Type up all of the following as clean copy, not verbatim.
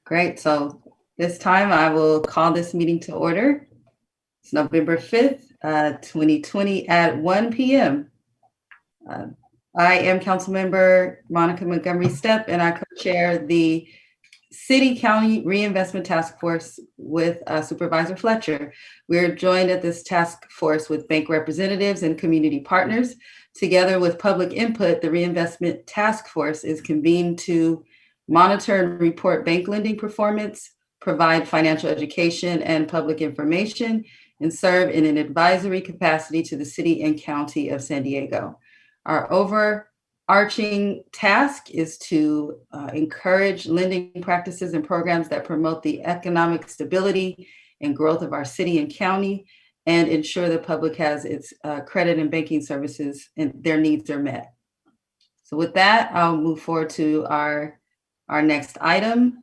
Great. So this time I will call this meeting to order. It's November 5th, 2020 at 1 p.m. I am Councilmember Monica Montgomery Stepp, and I co-chair the City County Reinvestment Task Force with Supervisor Fletcher. We're joined at this task force with bank representatives and community partners. Together with public input, the Reinvestment Task Force is convened to monitor and report bank lending performance, provide financial education and public information, and serve in an advisory capacity to the City and County of San Diego. Our overarching task is to encourage lending practices and programs that promote the economic stability and growth of our city and county, and ensure the public has its credit and banking services and their needs are met. So with that, I'll move forward to our next item.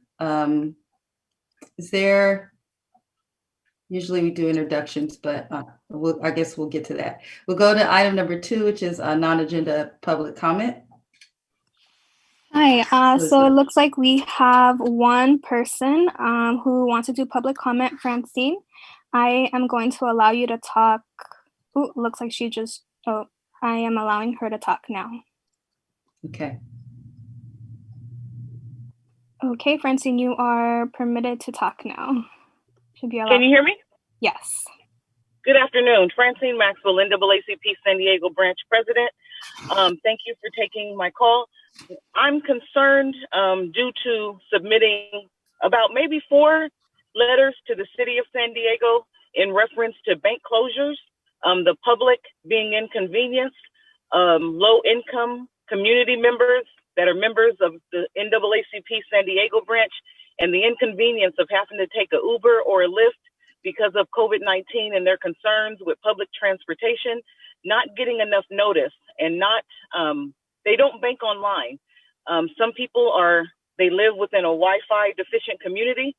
Usually we do introductions, but I guess we'll get to that. We'll go to item number 2, which is a non-agenda public comment. Hi, so it looks like we have one person who wants to do public comment, Francine. I am going to allow you to talk. Oh, looks like I am allowing her to talk now. Okay. Okay, Francine, you are permitted to talk now. Should be allowed. Can you hear me? Yes. Good afternoon. Francine Maxwell, NAACP San Diego branch president. Thank you for taking my call. I'm concerned due to submitting about maybe 4 letters to the city of San Diego in reference to bank closures, the public being inconvenienced, low income community members that are members of the NAACP San Diego branch, and the inconvenience of having to take an Uber or a Lyft because of COVID-19 and their concerns with public transportation, not getting enough notice, and they don't bank online. Some people they live within a Wi-Fi deficient community.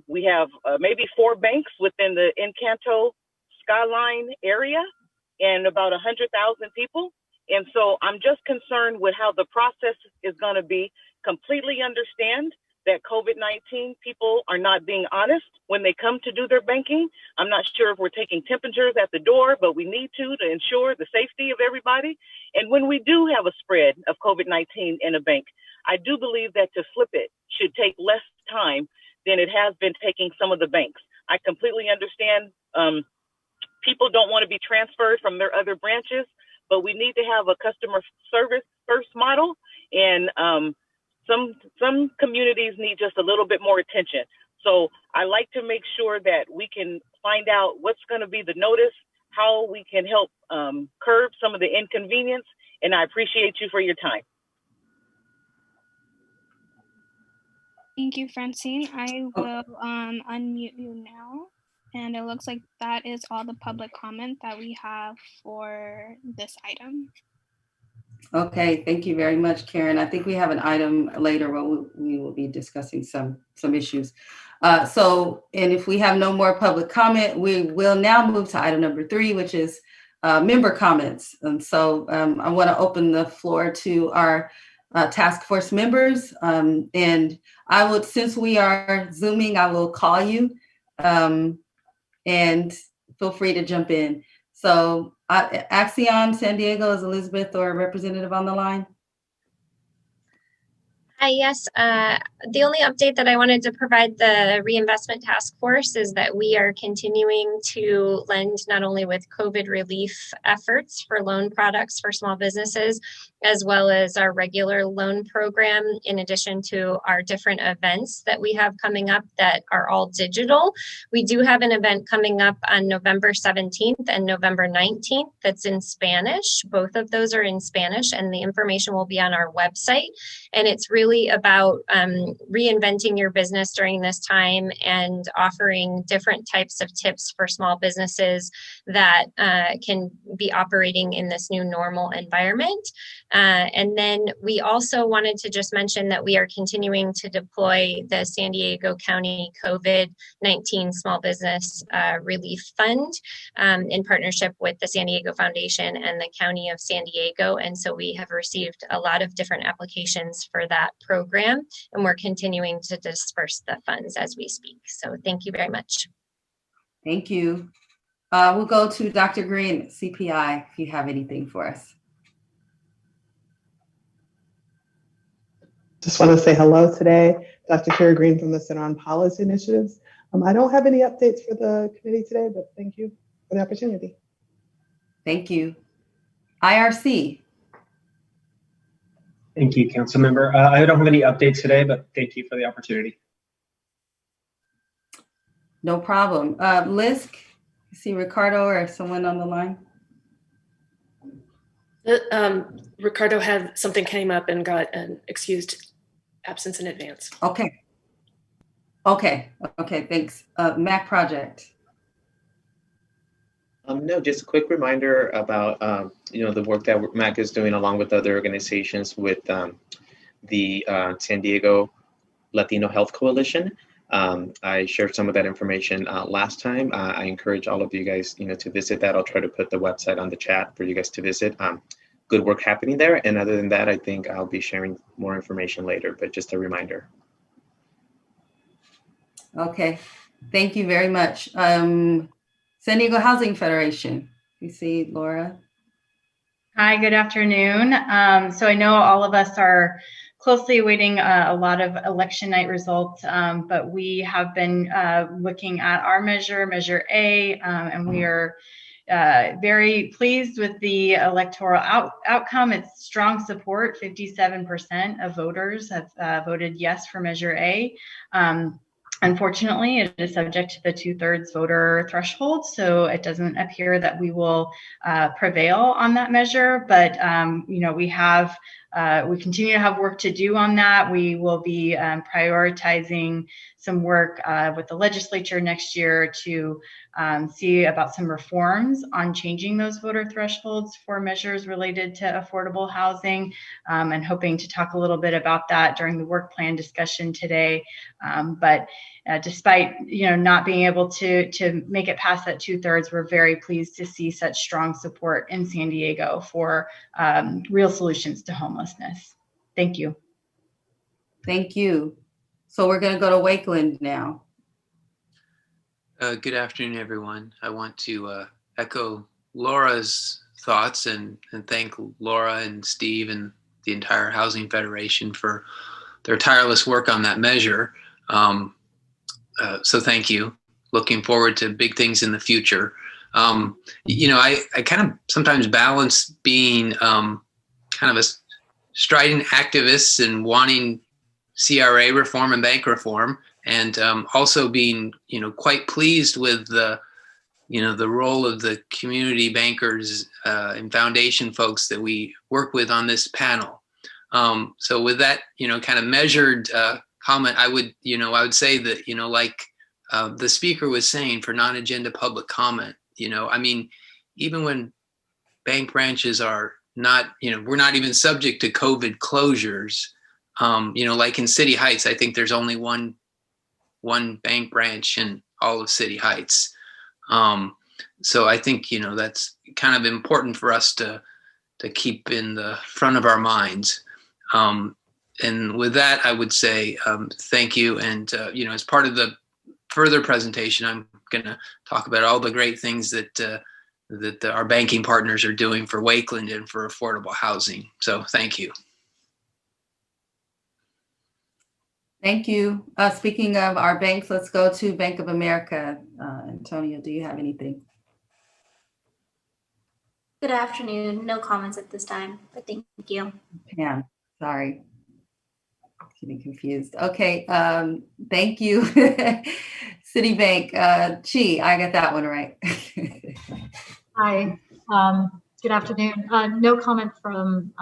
We have maybe 4 banks within the Encanto Skyline area and about 100,000 people. And so I'm just concerned with how the process is going to be. Completely understand that COVID-19 people are not being honest when they come to do their banking. I'm not sure if we're taking temperatures at the door, but we need to ensure the safety of everybody. And when we do have a spread of COVID-19 in a bank, I do believe that to flip it should take less time than it has been taking some of the banks. I completely understand people don't want to be transferred from their other branches, but we need to have a customer service first model, and some communities need just a little bit more attention. So I like to make sure that we can find out what's going to be the notice, how we can help curb some of the inconvenience, and I appreciate you for your time. Thank you, Francine. I will unmute you now. And it looks like that is all the public comment that we have for this item. Okay, thank you very much, Karen. I think we have an item later where we will be discussing some issues. And if we have no more public comment, we will now move to item number 3, which is member comments. And so I want to open the floor to our task force members. And since we are Zooming, I will call you. And feel free to jump in. So Axion San Diego, is Elizabeth or a representative on the line? Hi, yes. The only update that I wanted to provide the Reinvestment Task Force is that we are continuing to lend not only with COVID relief efforts for loan products for small businesses, as well as our regular loan program, in addition to our different events that we have coming up that are all digital. We do have an event coming up on November 17th and November 19th that's in Spanish. Both of those are in Spanish, and the information will be on our website. And it's really about reinventing your business during this time and offering different types of tips for small businesses that can be operating in this new normal environment. And then we also wanted to just mention that we are continuing to deploy the San Diego County COVID-19 Small Business Relief Fund in partnership with the San Diego Foundation and the County of San Diego. And so we have received a lot of different applications for that program, and we're continuing to disperse the funds as we speak. So thank you very much. Thank you. We'll go to Dr. Green, CPI, if you have anything for us. Just want to say hello today. Dr. Kara Green from the Center on Policy Initiatives. I don't have any updates for the committee today, but thank you for the opportunity. Thank you. IRC. Thank you, Council Member. I don't have any updates today, but thank you for the opportunity. No problem. Lisk, I see Ricardo or someone on the line. Ricardo had something came up and got an excused absence in advance. Okay, thanks. Mac Project. No, just a quick reminder about the work that MAC is doing along with other organizations with the San Diego Latino Health Coalition. I shared some of that information last time. I encourage all of you guys, to visit that. I'll try to put the website on the chat for you guys to visit. Good work happening there. And other than that, I think I'll be sharing more information later, but just a reminder. Okay, thank you very much. San Diego Housing Federation. You see Laura. Hi, good afternoon. So I know all of us are closely awaiting a lot of election night results, but we have been looking at our Measure A, and we are very pleased with the electoral outcome. It's strong support. 57% of voters have voted yes for Measure A. Unfortunately, it is subject to the 2/3 voter threshold, so it doesn't appear that we will prevail on that measure. But we continue to have work to do on that. We will be prioritizing some work with the legislature next year to see about some reforms on changing those voter thresholds for measures related to affordable housing, and hoping to talk a little bit about that during the work plan discussion today. But despite not being able to make it past that 2/3, we're very pleased to see such strong support in San Diego for real solutions to homelessness. Thank you. Thank you. So we're going to go to Wakeland now. Good afternoon, everyone. I want to echo Laura's thoughts and thank Laura and Steve and the entire Housing Federation for their tireless work on that measure. So thank you. Looking forward to big things in the future. I kind of sometimes balance being kind of a strident activist and wanting CRA reform and bank reform, and also being quite pleased with the role of the community bankers and foundation folks that we work with on this panel. So with that kind of measured comment, I would say that like the speaker was saying, for non-agenda public comment, even when bank branches are not, we're not even subject to COVID closures. Like in City Heights, I think there's only one bank branch in all of City Heights. So I think, that's kind of important for us to keep in the front of our minds. And with that, I would say thank you. And, as part of the further presentation, I'm going to talk about all the great things that our banking partners are doing for Wakeland and for affordable housing. So thank you. Thank you. Speaking of our banks, let's go to Bank of America. Antonio, do you have anything? Good afternoon. No comments at this time, but thank you. Pam, sorry. Getting confused. Okay, thank you. Citibank, Chi, I got that one right. Hi, good afternoon. No comment from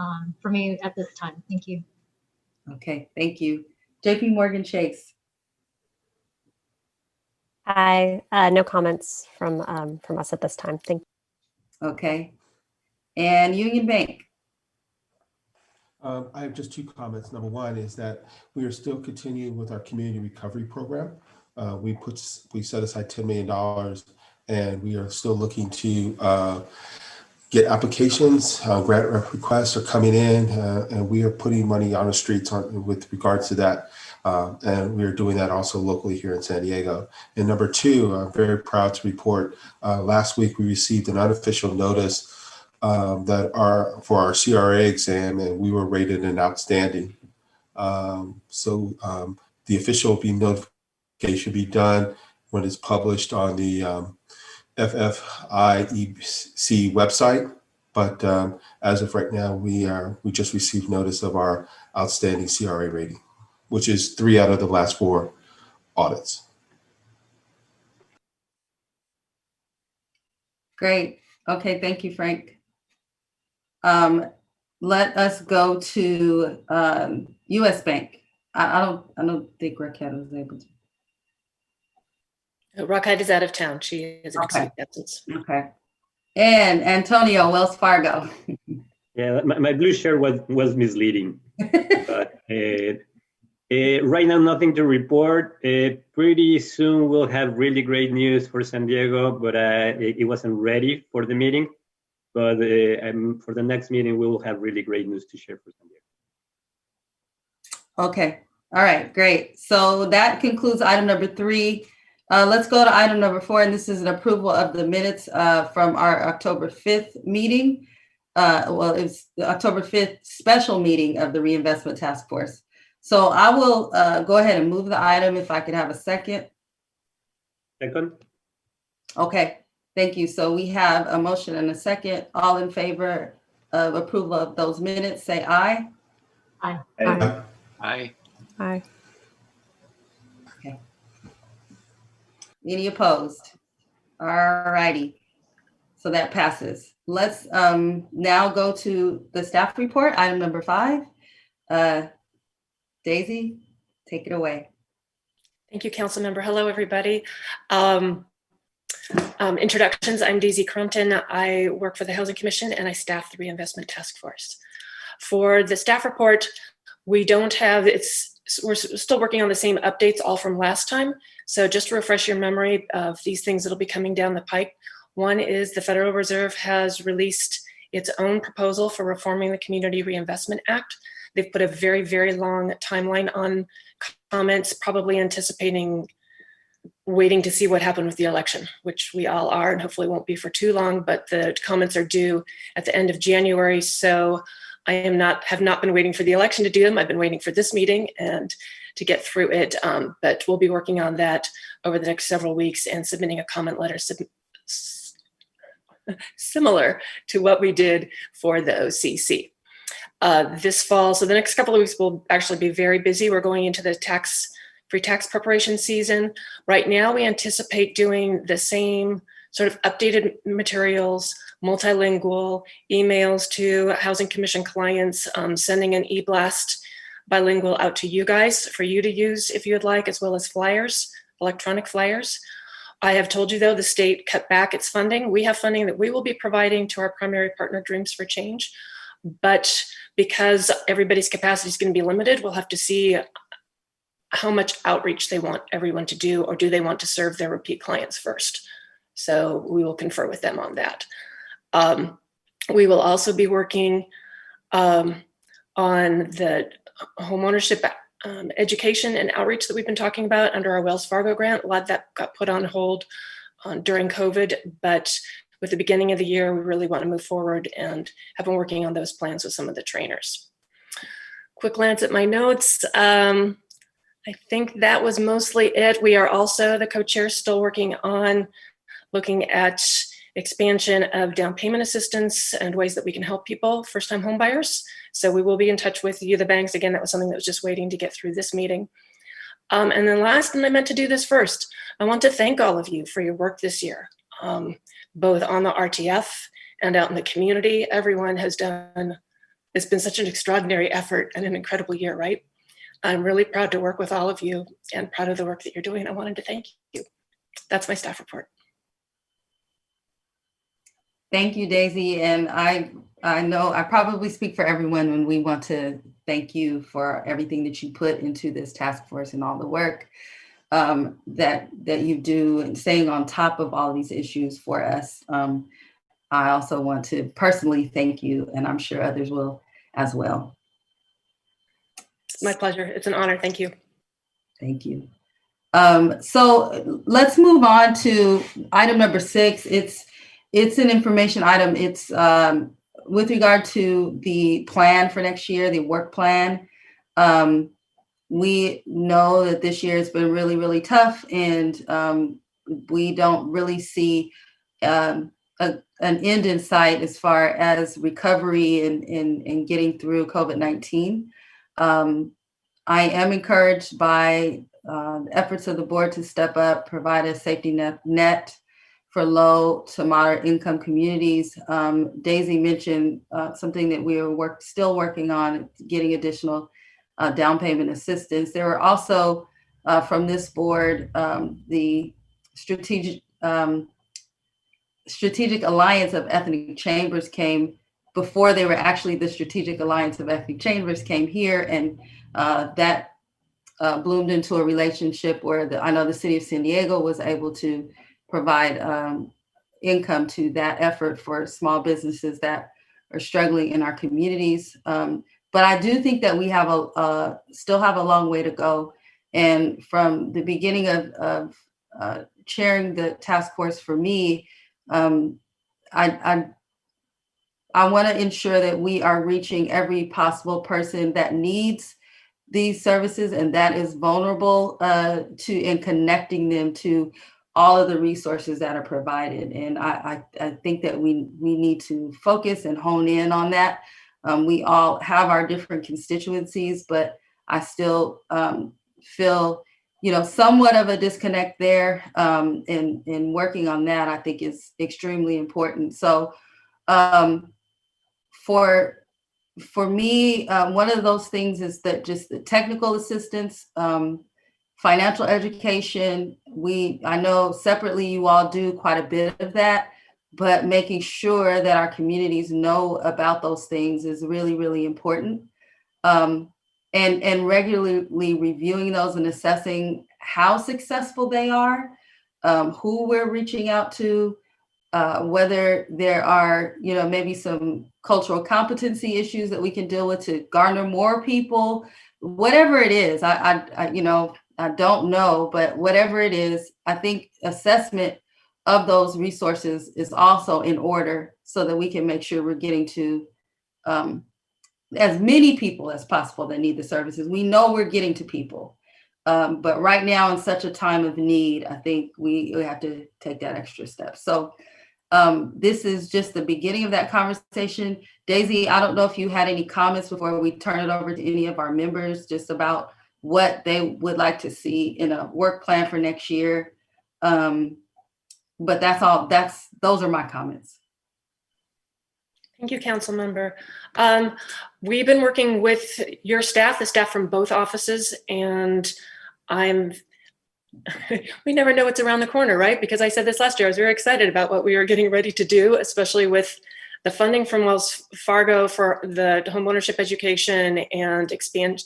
me at this time. Thank you. Okay, thank you. JP Morgan Chase. Hi, no comments from us at this time. Thank you. Okay, and Union Bank. I have just two comments. Number one is that we are still continuing with our community recovery program. We set aside $10 million, and we are still looking to get applications. Grant requests are coming in, and we are putting money on the streets with regards to that. And we are doing that also locally here in San Diego. And number two, I'm very proud to report last week we received an unofficial notice for our CRA exam, and we were rated an outstanding. So the official notification be done when it's published on the FFIEC website. But as of right now, we just received notice of our outstanding CRA rating, which is 3 out of the last 4 audits. Great. Okay, thank you, Frank. Let us go to U.S. Bank. I don't think Raquel was able to. Raquel is out of town. She has an excused absence. Okay. And Antonio, Wells Fargo. Yeah, my blue shirt was misleading. But right now, nothing to report. Pretty soon, we'll have really great news for San Diego, but it wasn't ready for the meeting. But for the next meeting, we will have really great news to share for San Diego. Okay. All right, great. So that concludes item number 3. Let's go to item number 4, and this is an approval of the minutes from our October 5th meeting. Well, it's the October 5th special meeting of the Reinvestment Task Force. So I will go ahead and move the item if I could have a second. Second. Okay, thank you. So we have a motion and a second. All in favor of approval of those minutes, say aye. Aye. Aye. Aye. Okay. Any opposed? All righty. So that passes. Let's now go to the staff report, item number 5. Daisy, take it away. Thank you, council member. Hello, everybody. Introductions, I'm Daisy Crompton. I work for the Housing Commission and I staff the Reinvestment Task Force. For the staff report, we don't have, we're still working on the same updates all from last time. So just to refresh your memory of these things that'll be coming down the pipe. One is the Federal Reserve has released its own proposal for reforming the Community Reinvestment Act. They've put a very, very long timeline on comments, probably anticipating waiting to see what happened with the election, which we all are and hopefully won't be for too long, but the comments are due at the end of January. So I have not been waiting for the election to do them. I've been waiting for this meeting and to get through it, but we'll be working on that over the next several weeks and submitting a comment letter similar to what we did for the OCC. This fall, so the next couple of weeks will actually be very busy. We're going into the free tax preparation season. Right now, we anticipate doing the same sort of updated materials, multilingual emails to Housing Commission clients, sending an e-blast bilingual out to you guys for you to use if you would like, as well as flyers, electronic flyers. I have told you, though, the state cut back its funding. We have funding that we will be providing to our primary partner, Dreams for Change. But because everybody's capacity is going to be limited, we'll have to see how much outreach they want everyone to do, or do they want to serve their repeat clients first? So we will confer with them on that. We will also be working on the homeownership education and outreach that we've been talking about under our Wells Fargo grant. A lot of that got put on hold during COVID, but with the beginning of the year, we really want to move forward and have been working on those plans with some of the trainers. Quick glance at my notes. I think that was mostly it. We are also, the co-chairs, still working on looking at expansion of down payment assistance and ways that we can help people, first-time home buyers. So we will be in touch with you, the banks. Again, that was something that was just waiting to get through this meeting. And then last, and I meant to do this first, I want to thank all of you for your work this year, both on the RTF and out in the community. Everyone has done, it's been such an extraordinary effort and an incredible year, right? I'm really proud to work with all of you and proud of the work that you're doing. I wanted to thank you. That's my staff report. Thank you, Daisy. And I I know I probably speak for everyone when we want to thank you for everything that you put into this task force and all the work that you do and staying on top of all these issues for us. I also want to personally thank you, and I'm sure others will as well. It's my pleasure. It's an honor. Thank you. Thank you. So let's move on to item number 6. It's an information item. It's with regard to the plan for next year, the work plan. We know that this year has been really, really tough, and we don't really see an end in sight as far as recovery and getting through COVID-19. I am encouraged by the efforts of the board to step up, provide a safety net for low to moderate income communities. Daisy mentioned something that we are still working on, getting additional down payment assistance. There were also from this board, the Strategic Alliance of Ethnic Chambers came before they were actually the Strategic Alliance of Ethnic Chambers came here, and that bloomed into a relationship where I know the city of San Diego was able to provide income to that effort for small businesses that are struggling in our communities. But I do think that we have still have a long way to go. And from the beginning of chairing the task force for me, I want to ensure that we are reaching every possible person that needs these services and that is vulnerable to, and connecting them to all of the resources that are provided. And I think that we need to focus and hone in on that. We all have our different constituencies, but I still feel, somewhat of a disconnect there. And working on that, I think is extremely important. So for me, one of those things is that just the technical assistance, financial education. I know separately you all do quite a bit of that, but making sure that our communities know about those things is really, really important. And regularly reviewing those and assessing how successful they are, who we're reaching out to, whether there are, maybe some cultural competency issues that we can deal with to garner more people, whatever it is. I don't know, but whatever it is, I think assessment of those resources is also in order so that we can make sure we're getting to as many people as possible that need the services. We know we're getting to people, but right now in such a time of need, I think we have to take that extra step. So this is just the beginning of that conversation. Daisy, I don't know if you had any comments before we turn it over to any of our members, just about what they would like to see in a work plan for next year. But that's all. Those are my comments. Thank you, Council Member. We've been working with your staff, the staff from both offices, and we never know what's around the corner, right? Because I said this last year, I was very excited about what we were getting ready to do, especially with the funding from Wells Fargo for the homeownership education and expand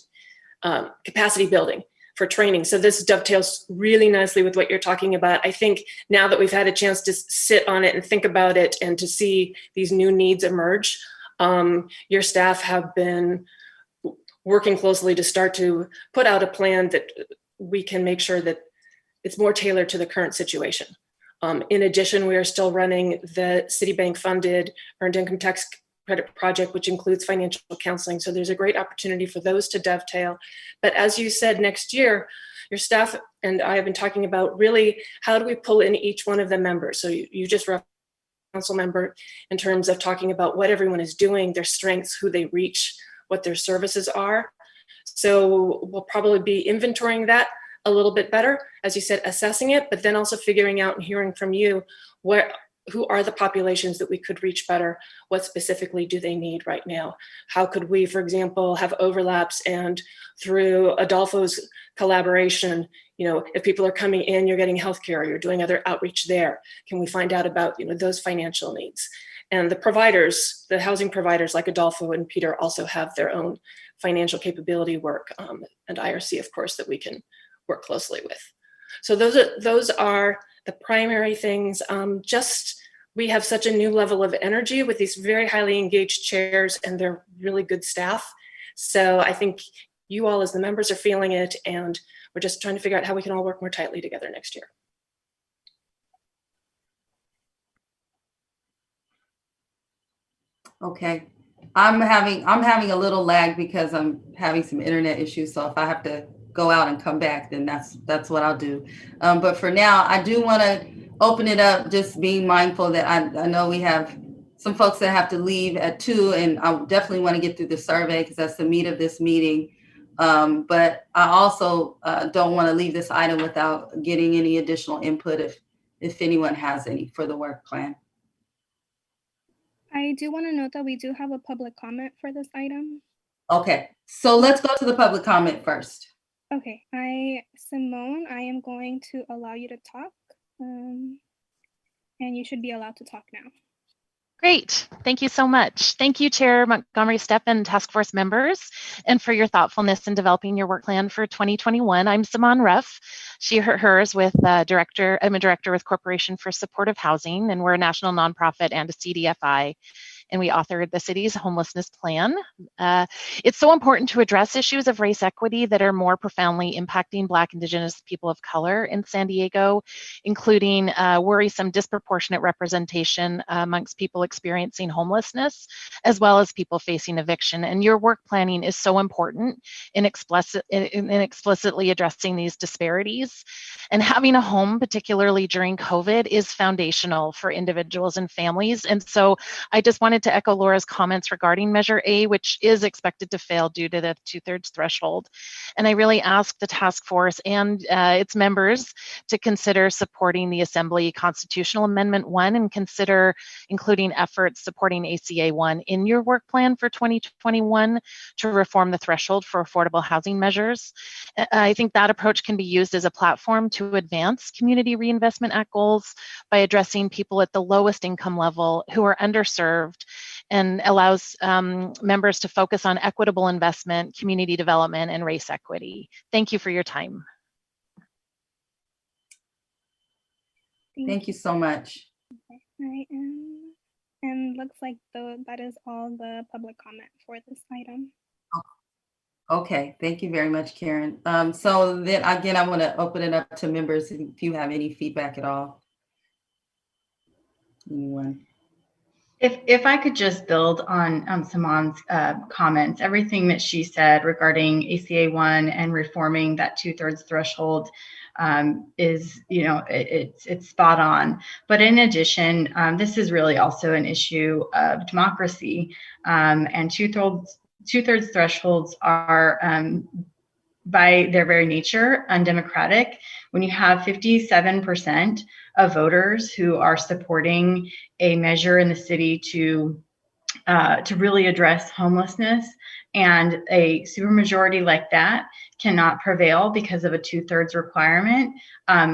capacity building for training. So this dovetails really nicely with what you're talking about. I think now that we've had a chance to sit on it and think about it and to see these new needs emerge, your staff have been working closely to start to put out a plan that we can make sure that it's more tailored to the current situation. In addition, we are still running the Citibank funded earned income tax credit project, which includes financial counseling. So there's a great opportunity for those to dovetail. But as you said, next year, your staff and I have been talking about really how do we pull in each one of the members. So you just referenced council member in terms of talking about what everyone is doing, their strengths, who they reach, what their services are. So we'll probably be inventorying that a little bit better, as you said, assessing it, but then also figuring out and hearing from you who are the populations that we could reach better? What specifically do they need right now? How could we, for example, have overlaps, and through Adolfo's collaboration, if people are coming in, you're getting healthcare, you're doing other outreach there. Can we find out about, those financial needs? And the providers, the housing providers like Adolfo and Peter also have their own financial capability work, and IRC, of course, that we can work closely with. So those are the primary things. We have such a new level of energy with these very highly engaged chairs, and they're really good staff. So I think you all as the members are feeling it, and we're just trying to figure out how we can all work more tightly together next year. Okay. I'm having a little lag because I'm having some internet issues. So if I have to go out and come back, then that's what I'll do. But for now, I do want to open it up, just being mindful that I know we have some folks that have to leave at 2, and I definitely want to get through the survey because that's the meat of this meeting. But I also don't want to leave this item without getting any additional input if anyone has any for the work plan. I do want to note that we do have a public comment for this item. Okay, so let's go to the public comment first. Okay, Simone, I am going to allow you to talk, and you should be allowed to talk now. Great. Thank you so much. Thank you, Chair Montgomery Stepp and task force members, and for your thoughtfulness in developing your work plan for 2021. I'm Simone Ruff, she, her, hers, I'm a director with Corporation for Supportive Housing, and we're a national nonprofit and a CDFI. And we authored the city's homelessness plan. It's so important to address issues of race equity that are more profoundly impacting Black, Indigenous people of color in San Diego, including worrisome disproportionate representation amongst people experiencing homelessness, as well as people facing eviction. And your work planning is so important in explicitly addressing these disparities. And having a home, particularly during COVID, is foundational for individuals and families. And so I just wanted to echo Laura's comments regarding Measure A, which is expected to fail due to the 2/3 threshold. And I really ask the task force and its members to consider supporting the Assembly Constitutional Amendment 1 and consider including efforts supporting ACA 1 in your work plan for 2021 to reform the threshold for affordable housing measures. I think that approach can be used as a platform to advance Community Reinvestment Act goals by addressing people at the lowest income level who are underserved, and allows members to focus on equitable investment, community development, and race equity. Thank you for your time. Thank you so much. Okay, and looks like that is all the public comment for this item. Okay, thank you very much, Karen. So then again, I want to open it up to members if you have any feedback at all. Anyone? If I could just build on Simone's comments, everything that she said regarding ACA 1 and reforming that 2/3 threshold is, it's spot on. But in addition, this is really also an issue of democracy, and 2/3 thresholds are by their very nature undemocratic. When you have 57% of voters who are supporting a measure in the city to really address homelessness, and a supermajority like that cannot prevail because of a 2/3 requirement,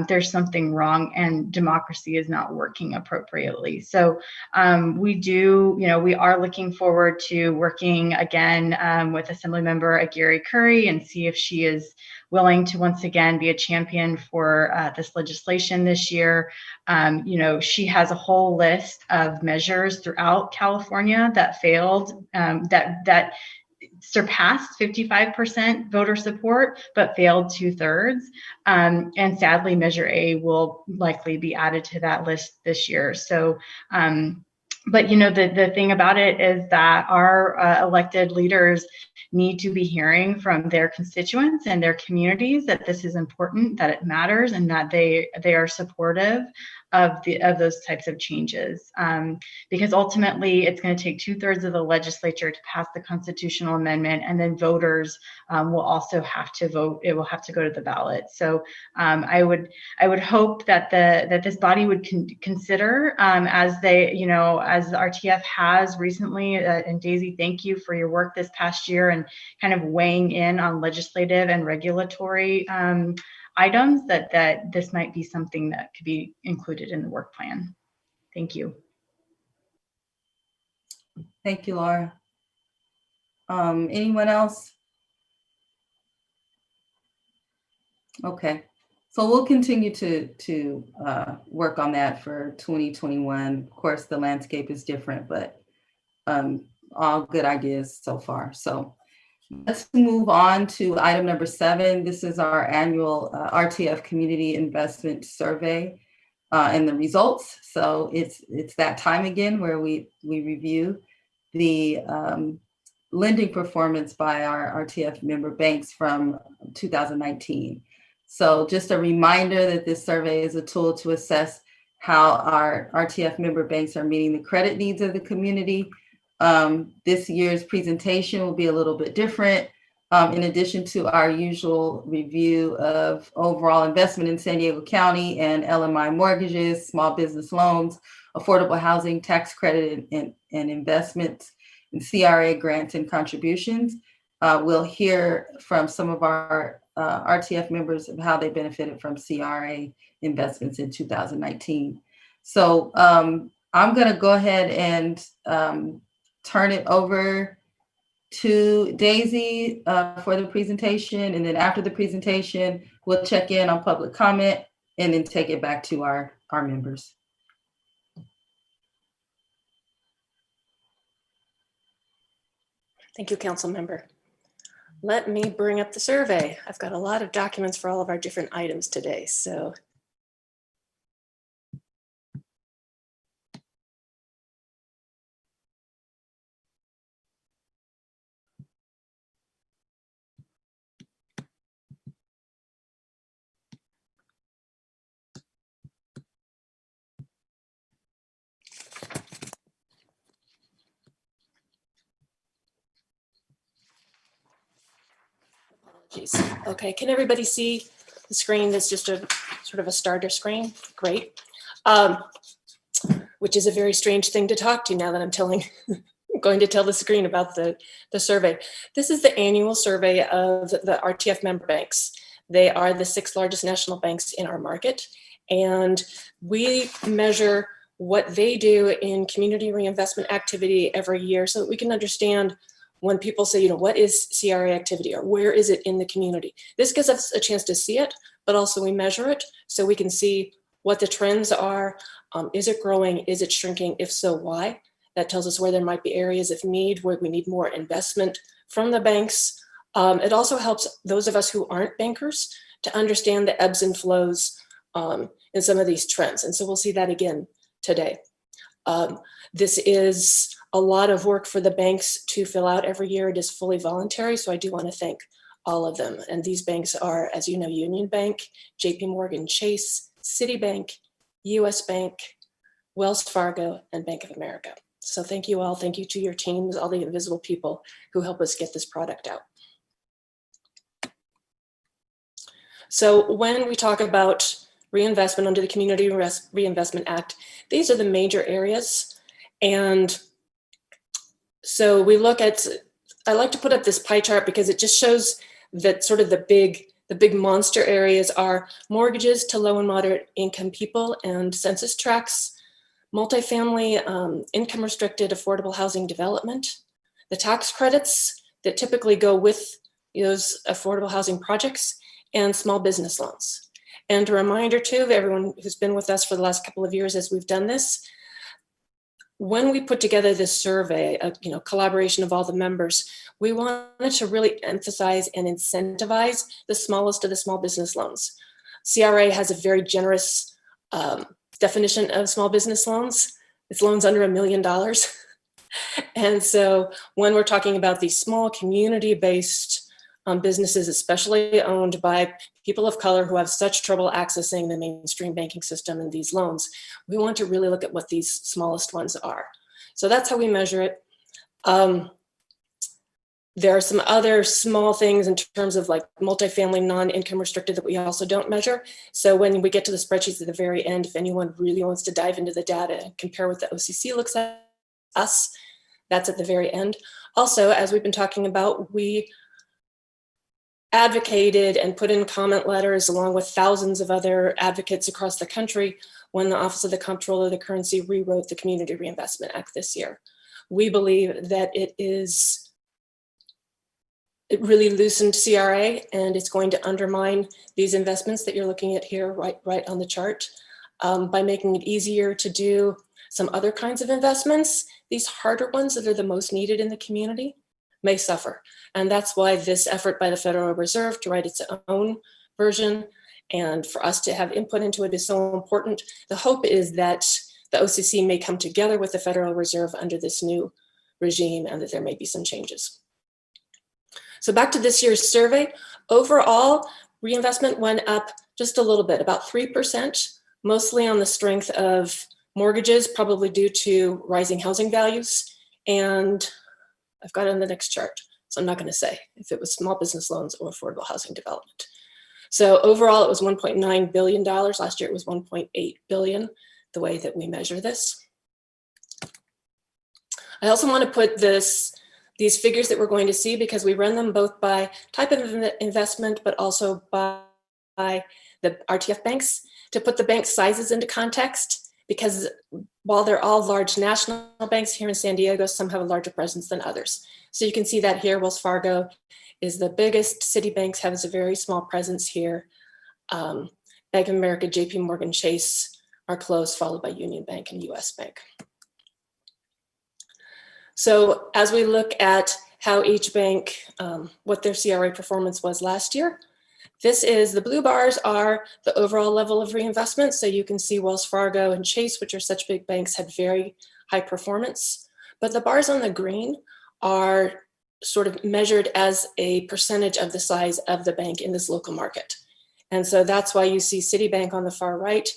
there's something wrong and democracy is not working appropriately. So we are looking forward to working again with Assemblymember Aguirre Curry and see if she is willing to once again be a champion for this legislation this year. She has a whole list of measures throughout California that failed, that surpassed 55% voter support, but failed 2/3. And sadly, Measure A will likely be added to that list this year. So, but the thing about it is that our elected leaders need to be hearing from their constituents and their communities that this is important, that it matters, and that they are supportive of those types of changes, because ultimately it's going to take 2/3 of the legislature to pass the constitutional amendment, and then voters will also have to vote. It will have to go to the ballot. So I would hope that this body would consider, as RTF has recently, and Daisy, thank you for your work this past year and kind of weighing in on legislative and regulatory items, that this might be something that could be included in the work plan. Thank you. Thank you, Laura. Anyone else? Okay, so we'll continue to work on that for 2021. Of course, the landscape is different, but all good ideas so far. So let's move on to item number 7. This is our annual RTF Community Investment Survey and the results. So it's that time again where we review the lending performance by our RTF member banks from 2019. So just a reminder that this survey is a tool to assess how our RTF member banks are meeting the credit needs of the community. This year's presentation will be a little bit different. In addition to our usual review of overall investment in San Diego County and LMI mortgages, small business loans, affordable housing, tax credit, and investments, and CRA grants and contributions, we'll hear from some of our RTF members of how they benefited from CRA investments in 2019. So I'm going to go ahead and turn it over to Daisy for the presentation. And then after the presentation, we'll check in on public comment and then take it back to our members. Thank you, Council Member. Let me bring up the survey. I've got a lot of documents for all of our different items today, so. Okay, can everybody see the screen? That's just a sort of a starter screen. Great. Which is a very strange thing to talk to now that I'm going to tell the screen about the survey. This is the annual survey of the RTF member banks. They are the 6th largest national banks in our market, and we measure what they do in community reinvestment activity every year so that we can understand when people say, what is CRA activity or where is it in the community? This gives us a chance to see it, but also we measure it so we can see what the trends are. Is it growing? Is it shrinking? If so, why? That tells us where there might be areas of need, where we need more investment from the banks. It also helps those of us who aren't bankers to understand the ebbs and flows in some of these trends. And so we'll see that again today. This is a lot of work for the banks to fill out every year. It is fully voluntary, so I do want to thank all of them. And these banks are, as you know, Union Bank, JP Morgan Chase, Citibank, US Bank, Wells Fargo, and Bank of America. So thank you all. Thank you to your teams, all the invisible people who help us get this product out. So when we talk about reinvestment under the Community Reinvestment Act, these are the major areas. And so we look at, I like to put up this pie chart because it just shows that sort of the big monster areas are mortgages to low and moderate income people and census tracts, multifamily, income restricted affordable housing development, the tax credits that typically go with those affordable housing projects, and small business loans. And a reminder too, of everyone who's been with us for the last couple of years as we've done this, when we put together this survey, a collaboration of all the members, we wanted to really emphasize and incentivize the smallest of the small business loans. CRA has a very generous definition of small business loans. It's loans under $1 million. And so when we're talking about these small community-based businesses, especially owned by people of color who have such trouble accessing the mainstream banking system and these loans, we want to really look at what these smallest ones are. So that's how we measure it. There are some other small things in terms of like multifamily non-income restricted that we also don't measure. So when we get to the spreadsheets at the very end, if anyone really wants to dive into the data and compare what the OCC looks at us, that's at the very end. Also, as we've been talking about, we advocated and put in comment letters along with thousands of other advocates across the country when the Office of the Comptroller of the Currency rewrote the Community Reinvestment Act this year. We believe that it really loosened CRA, and it's going to undermine these investments that you're looking at here right on the chart. By making it easier to do some other kinds of investments, these harder ones that are the most needed in the community may suffer. And that's why this effort by the Federal Reserve to write its own version and for us to have input into it is so important. The hope is that the OCC may come together with the Federal Reserve under this new regime and that there may be some changes. So back to this year's survey, overall reinvestment went up just a little bit, about 3%, mostly on the strength of mortgages, probably due to rising housing values. And I've got it on the next chart, so I'm not going to say if it was small business loans or affordable housing development. So overall, it was $1.9 billion. Last year, it was $1.8 billion, the way that we measure this. I also want to put these figures that we're going to see, because we run them both by type of investment, but also by the RTF banks, to put the bank sizes into context, because while they're all large national banks here in San Diego, some have a larger presence than others. So you can see that here, Wells Fargo is the biggest. Citibank has a very small presence here. Bank of America, JP Morgan Chase are close, followed by Union Bank and US Bank. So as we look at how each bank, what their CRA performance was last year, the blue bars are the overall level of reinvestment. So you can see Wells Fargo and Chase, which are such big banks, had very high performance. But the bars on the green are sort of measured as a percentage of the size of the bank in this local market. And so that's why you see Citibank on the far right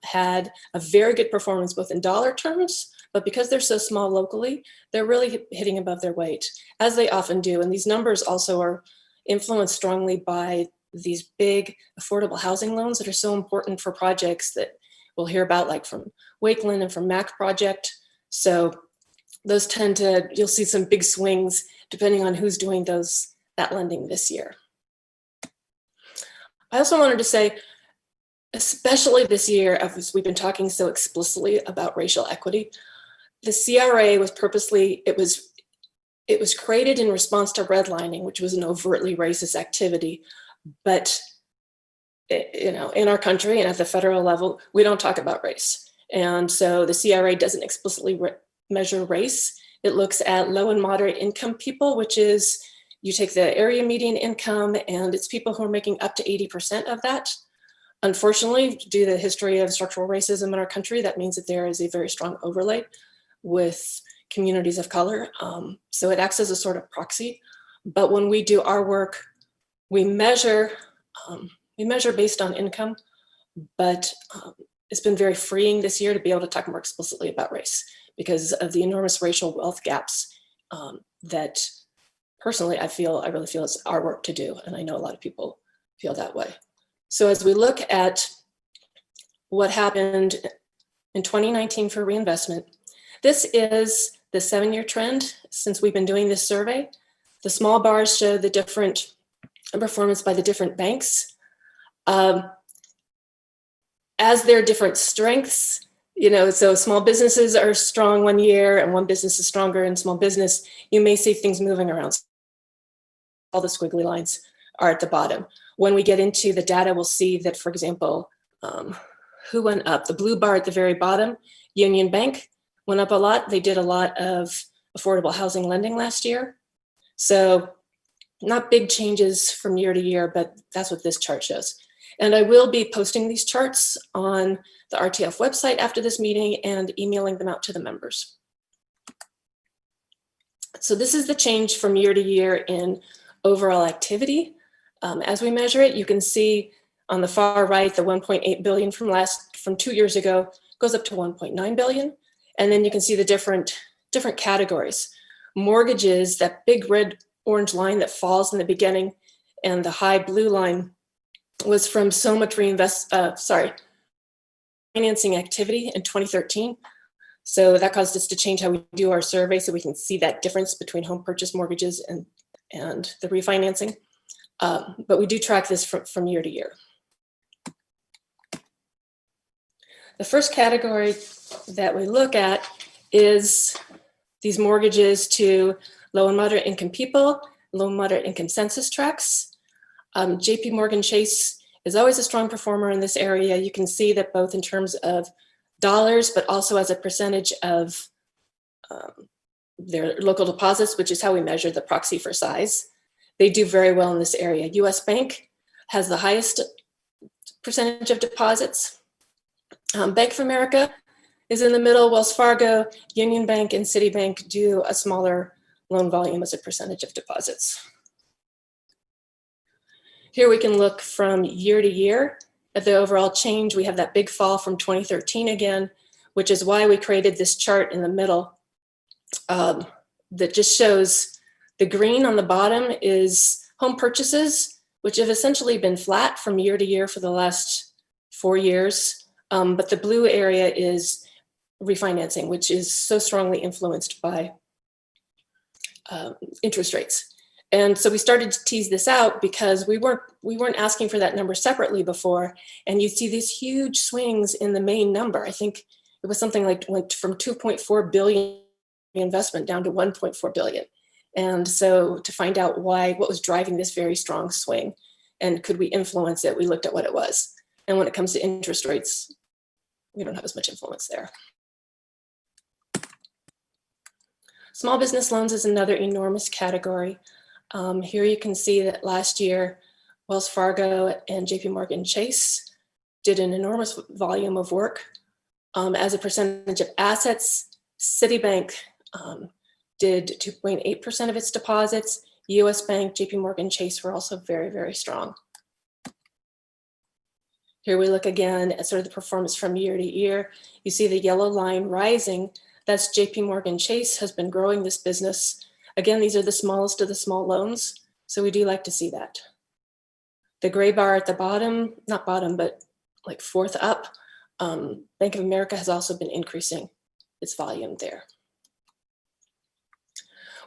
had a very good performance, both in dollar terms, but because they're so small locally, they're really hitting above their weight, as they often do. And these numbers also are influenced strongly by these big affordable housing loans that are so important for projects that we'll hear about, like from Wakeland and from MAC project. So those you'll see some big swings depending on who's doing that lending this year. I also wanted to say, especially this year, as we've been talking so explicitly about racial equity, the CRA was purposely, it was created in response to redlining, which was an overtly racist activity. But in our country and at the federal level, we don't talk about race. And so the CRA doesn't explicitly measure race. It looks at low and moderate income people, which is, you take the area median income, and it's people who are making up to 80% of that. Unfortunately, due to the history of structural racism in our country, that means that there is a very strong overlay with communities of color. So it acts as a sort of proxy. But when we do our work, we measure based on income, but it's been very freeing this year to be able to talk more explicitly about race because of the enormous racial wealth gaps that personally I really feel it's our work to do. And I know a lot of people feel that way. So as we look at what happened in 2019 for reinvestment, this is the 7-year trend since we've been doing this survey. The small bars show the different performance by the different banks. As their different strengths, so small businesses are strong one year and one business is stronger in small business, you may see things moving around. All the squiggly lines are at the bottom. When we get into the data, we'll see that, for example, who went up? The blue bar at the very bottom, Union Bank went up a lot. They did a lot of affordable housing lending last year. So not big changes from year to year, but that's what this chart shows. And I will be posting these charts on the RTF website after this meeting and emailing them out to the members. So this is the change from year to year in overall activity. As we measure it, you can see on the far right, the 1.8 billion from 2 years ago goes up to 1.9 billion. And then you can see the different categories. Mortgages, that big red orange line that falls in the beginning, and the high blue line was from so much financing activity in 2013. So that caused us to change how we do our survey so we can see that difference between home purchase mortgages and the refinancing. But we do track this from year to year. The first category that we look at is these mortgages to low and moderate income people, low and moderate income census tracts. JP Morgan Chase is always a strong performer in this area. You can see that both in terms of dollars, but also as a percentage of their local deposits, which is how we measure the proxy for size. They do very well in this area. US Bank has the highest percentage of deposits. Bank of America is in the middle. Wells Fargo, Union Bank, and Citibank do a smaller loan volume as a percentage of deposits. Here we can look from year to year at the overall change. We have that big fall from 2013 again, which is why we created this chart in the middle that just shows the green on the bottom is home purchases, which have essentially been flat from year to year for the last 4 years. But the blue area is refinancing, which is so strongly influenced by interest rates. And so we started to tease this out because we weren't asking for that number separately before. And you see these huge swings in the main number. I think it was something like went from 2.4 billion investment down to 1.4 billion. And so to find out what was driving this very strong swing and could we influence it, we looked at what it was. And when it comes to interest rates, we don't have as much influence there. Small business loans is another enormous category. Here you can see that last year, Wells Fargo and JP Morgan Chase did an enormous volume of work. As a percentage of assets, Citibank did 2.8% of its deposits. US Bank, JP Morgan Chase were also very, very strong. Here we look again at sort of the performance from year to year. You see the yellow line rising. That's JP Morgan Chase has been growing this business. Again, these are the smallest of the small loans, so we do like to see that. The gray bar at the bottom, not bottom, but like fourth up, Bank of America has also been increasing its volume there.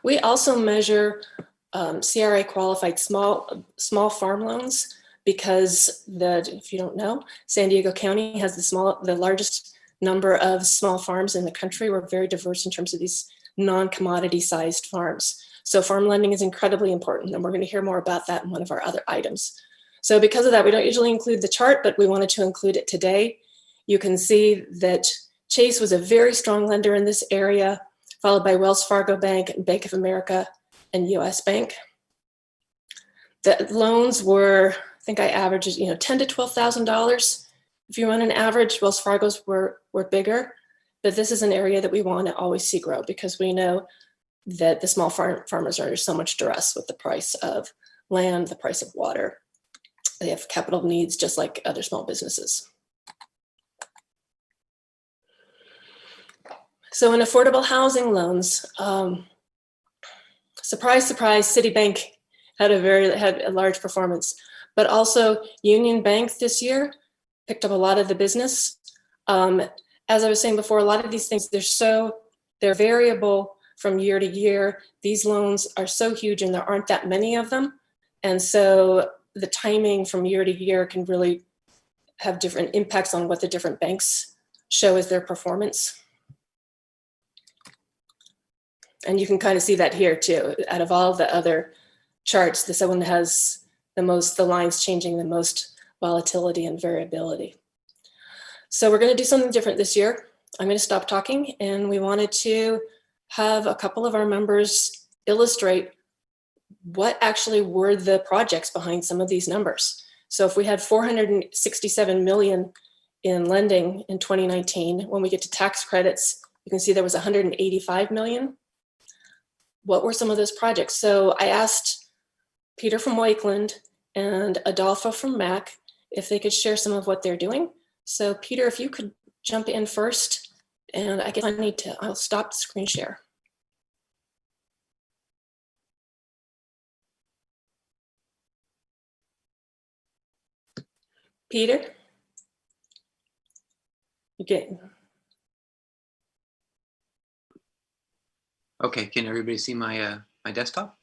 We also measure CRA qualified small farm loans because if you don't know, San Diego County has the largest number of small farms in the country. We're very diverse in terms of these non-commodity sized farms. So farm lending is incredibly important, and we're going to hear more about that in one of our other items. So because of that, we don't usually include the chart, but we wanted to include it today. You can see that Chase was a very strong lender in this area, followed by Wells Fargo Bank, Bank of America, and US Bank. The loans were, I think I averaged, $10,000 to $12,000. If you run an average, Wells Fargo's were bigger, but this is an area that we want to always see grow because we know that the small farmers are under so much duress with the price of land, the price of water. They have capital needs just like other small businesses. So in affordable housing loans, surprise, surprise, Citibank had a large performance, but also Union Bank this year picked up a lot of the business. As I was saying before, a lot of these things, they're variable from year to year. These loans are so huge and there aren't that many of them. And so the timing from year to year can really have different impacts on what the different banks show as their performance. And you can kind of see that here too. Out of all the other charts, this one has the lines changing the most volatility and variability. So we're going to do something different this year. I'm going to stop talking, and we wanted to have a couple of our members illustrate what actually were the projects behind some of these numbers. So if we had 467 million in lending in 2019, when we get to tax credits, you can see there was 185 million. What were some of those projects? So I asked Peter from Wakeland and Adolfo from MAC if they could share some of what they're doing. So Peter, if you could jump in first, and I guess I'll stop the screen share. Peter? Okay. Okay, can everybody see my my desktop?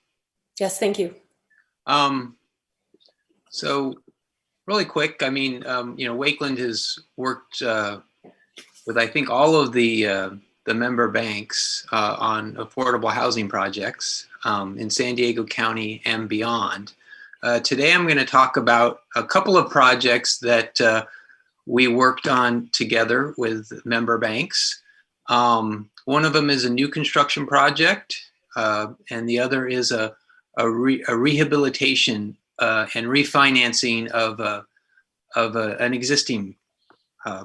Yes, thank you. So really quick, I mean, Wakeland has worked with, I think, all of the the member banks on affordable housing projects in San Diego County and beyond. Today I'm going to talk about a couple of projects that we worked on together with member banks. One of them is a new construction project, and the other is a rehabilitation and refinancing of an existing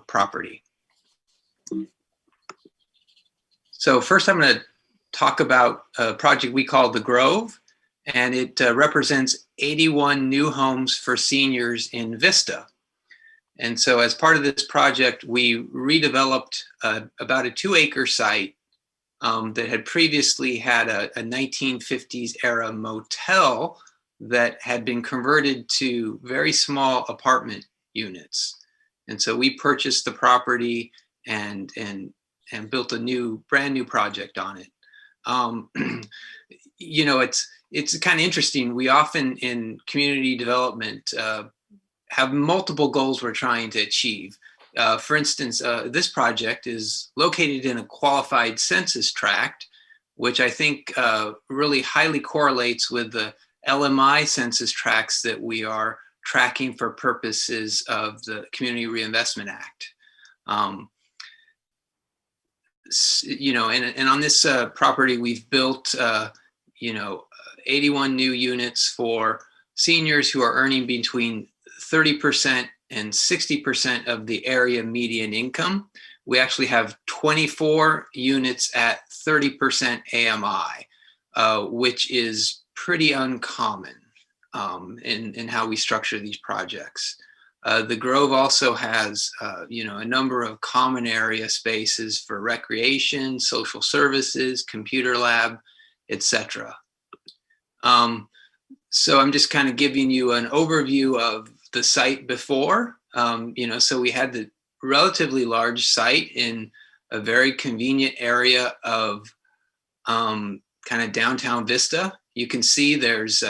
property. So first I'm going to talk about a project we call The Grove, and it represents 81 new homes for seniors in Vista. And so as part of this project, we redeveloped about a 2-acre site that had previously had a 1950s era motel that had been converted to very small apartment units. And so we purchased the property and built a brand new project on it. You know, it's kind of interesting. We often in community development have multiple goals we're trying to achieve. For instance, this project is located in a qualified census tract, which I think really highly correlates with the LMI census tracts that we are tracking for purposes of the Community Reinvestment Act. You know, and on this property, we've built, you know, 81 new units for seniors who are earning between 30% and 60% of the area median income. We actually have 24 units at 30% AMI, which is pretty uncommon in how we structure these projects. The Grove also has, you know, a number of common area spaces for recreation, social services, computer lab, etc. So I'm just kind of giving you an overview of the site before. You know, so we had the relatively large site in a very convenient area of kind of downtown Vista. You can see there's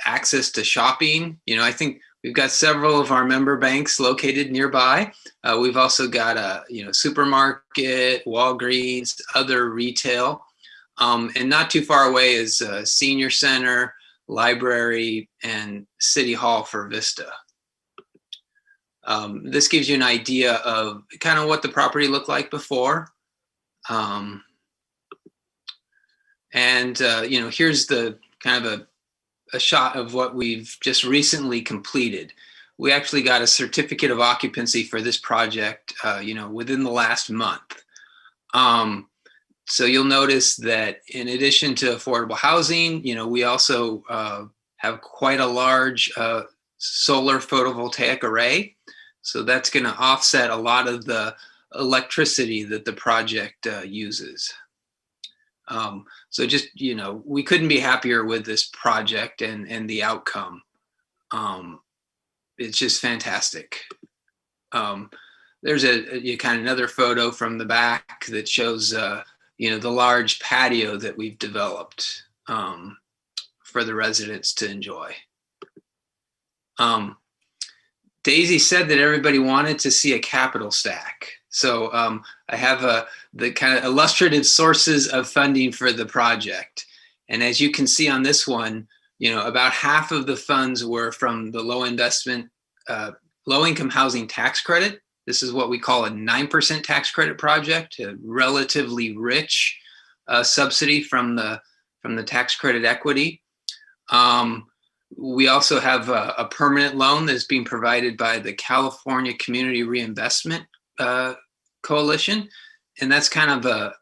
access to shopping. You know, I think we've got several of our member banks located nearby. We've also got a supermarket, Walgreens, other retail, and not too far away is a senior center, library, and city hall for Vista. This gives you an idea of kind of what the property looked like before. And you know, here's the kind of a shot of what we've just recently completed. We actually got a certificate of occupancy for this project, you know, within the last month. So you'll notice that in addition to affordable housing, you know, we also have quite a large solar photovoltaic array. So that's going to offset a lot of the electricity that the project uses. So just, you know, we couldn't be happier with this project and the outcome. It's just fantastic. There's a kind of another photo from the back that shows, you know, the large patio that we've developed for the residents to enjoy. Daisy said that everybody wanted to see a capital stack. So I have the kind of illustrative sources of funding for the project. And as you can see on this one, you know, about half of the funds were from the low-income housing tax credit. This is what we call a 9% tax credit project, a relatively rich subsidy from the tax credit equity. We also have a permanent loan that's being provided by the California Community Reinvestment Coalition, and that's kind of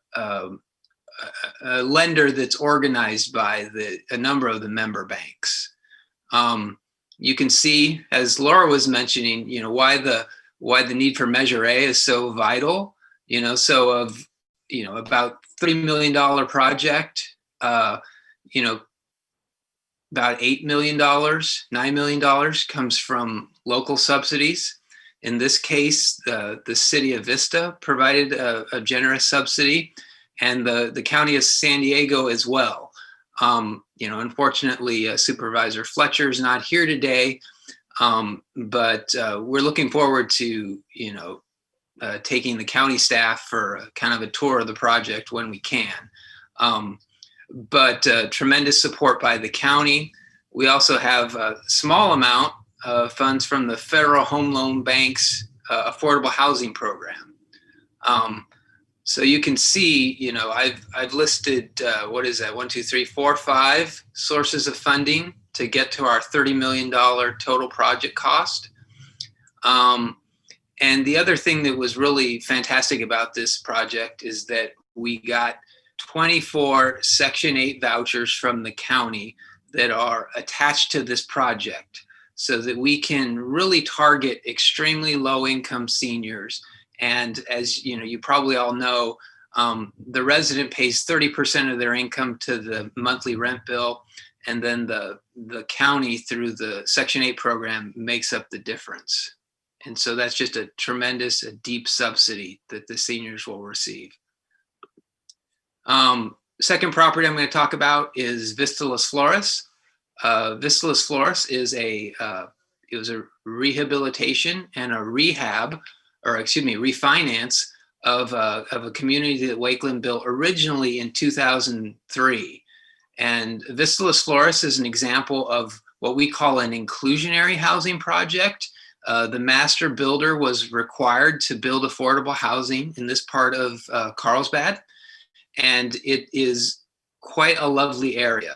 a lender that's organized by a number of the member banks. You can see, as Laura was mentioning, you know, why the need for Measure A is so vital. You know, so of, you know, about $3 million project, you know, about $8 million, $9 million comes from local subsidies. In this case, the city of Vista provided a generous subsidy, and the county of San Diego as well. You know, unfortunately, Supervisor Fletcher is not here today, but we're looking forward to, you know, taking the county staff for kind of a tour of the project when we can. But tremendous support by the county. We also have a small amount of funds from the Federal Home Loan Bank's Affordable Housing Program. So you can see, you know, I've listed, what is that, 1, 2, 3, 4, 5 sources of funding to get to our $30 million total project cost. And the other thing that was really fantastic about this project is that we got 24 Section 8 vouchers from the county that are attached to this project so that we can really target extremely low income seniors. And as you know, you probably all know, the resident pays 30% of their income to the monthly rent bill, and then the county through the Section 8 program makes up the difference. And so that's just a tremendous, a deep subsidy that the seniors will receive. Second property I'm going to talk about is Vista Las Flores. Vista Las Flores is it was a rehabilitation and a refinance of a community that Wakeland built originally in 2003. And Vista Las Flores is an example of what we call an inclusionary housing project. The master builder was required to build affordable housing in this part of Carlsbad, and it is quite a lovely area.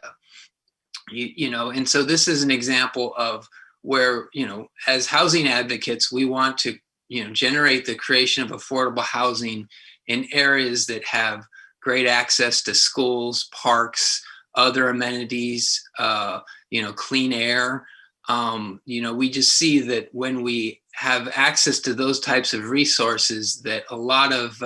You know, and so this is an example of where, you know, as housing advocates, we want to, you know, generate the creation of affordable housing in areas that have great access to schools, parks, other amenities, you know, clean air. You know, we just see that when we have access to those types of resources, that a lot of,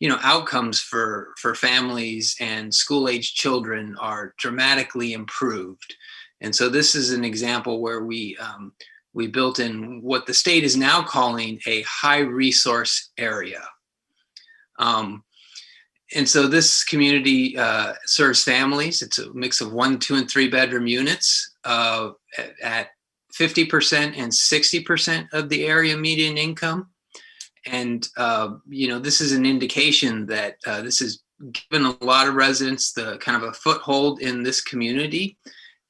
you know, outcomes for families and school-age children are dramatically improved. And so this is an example where we built in what the state is now calling a high resource area. And so this community serves families. It's a mix of 1, 2, and 3 bedroom units at 50% and 60% of the area median income. And, you know, this is an indication that this has given a lot of residents the kind of a foothold in this community.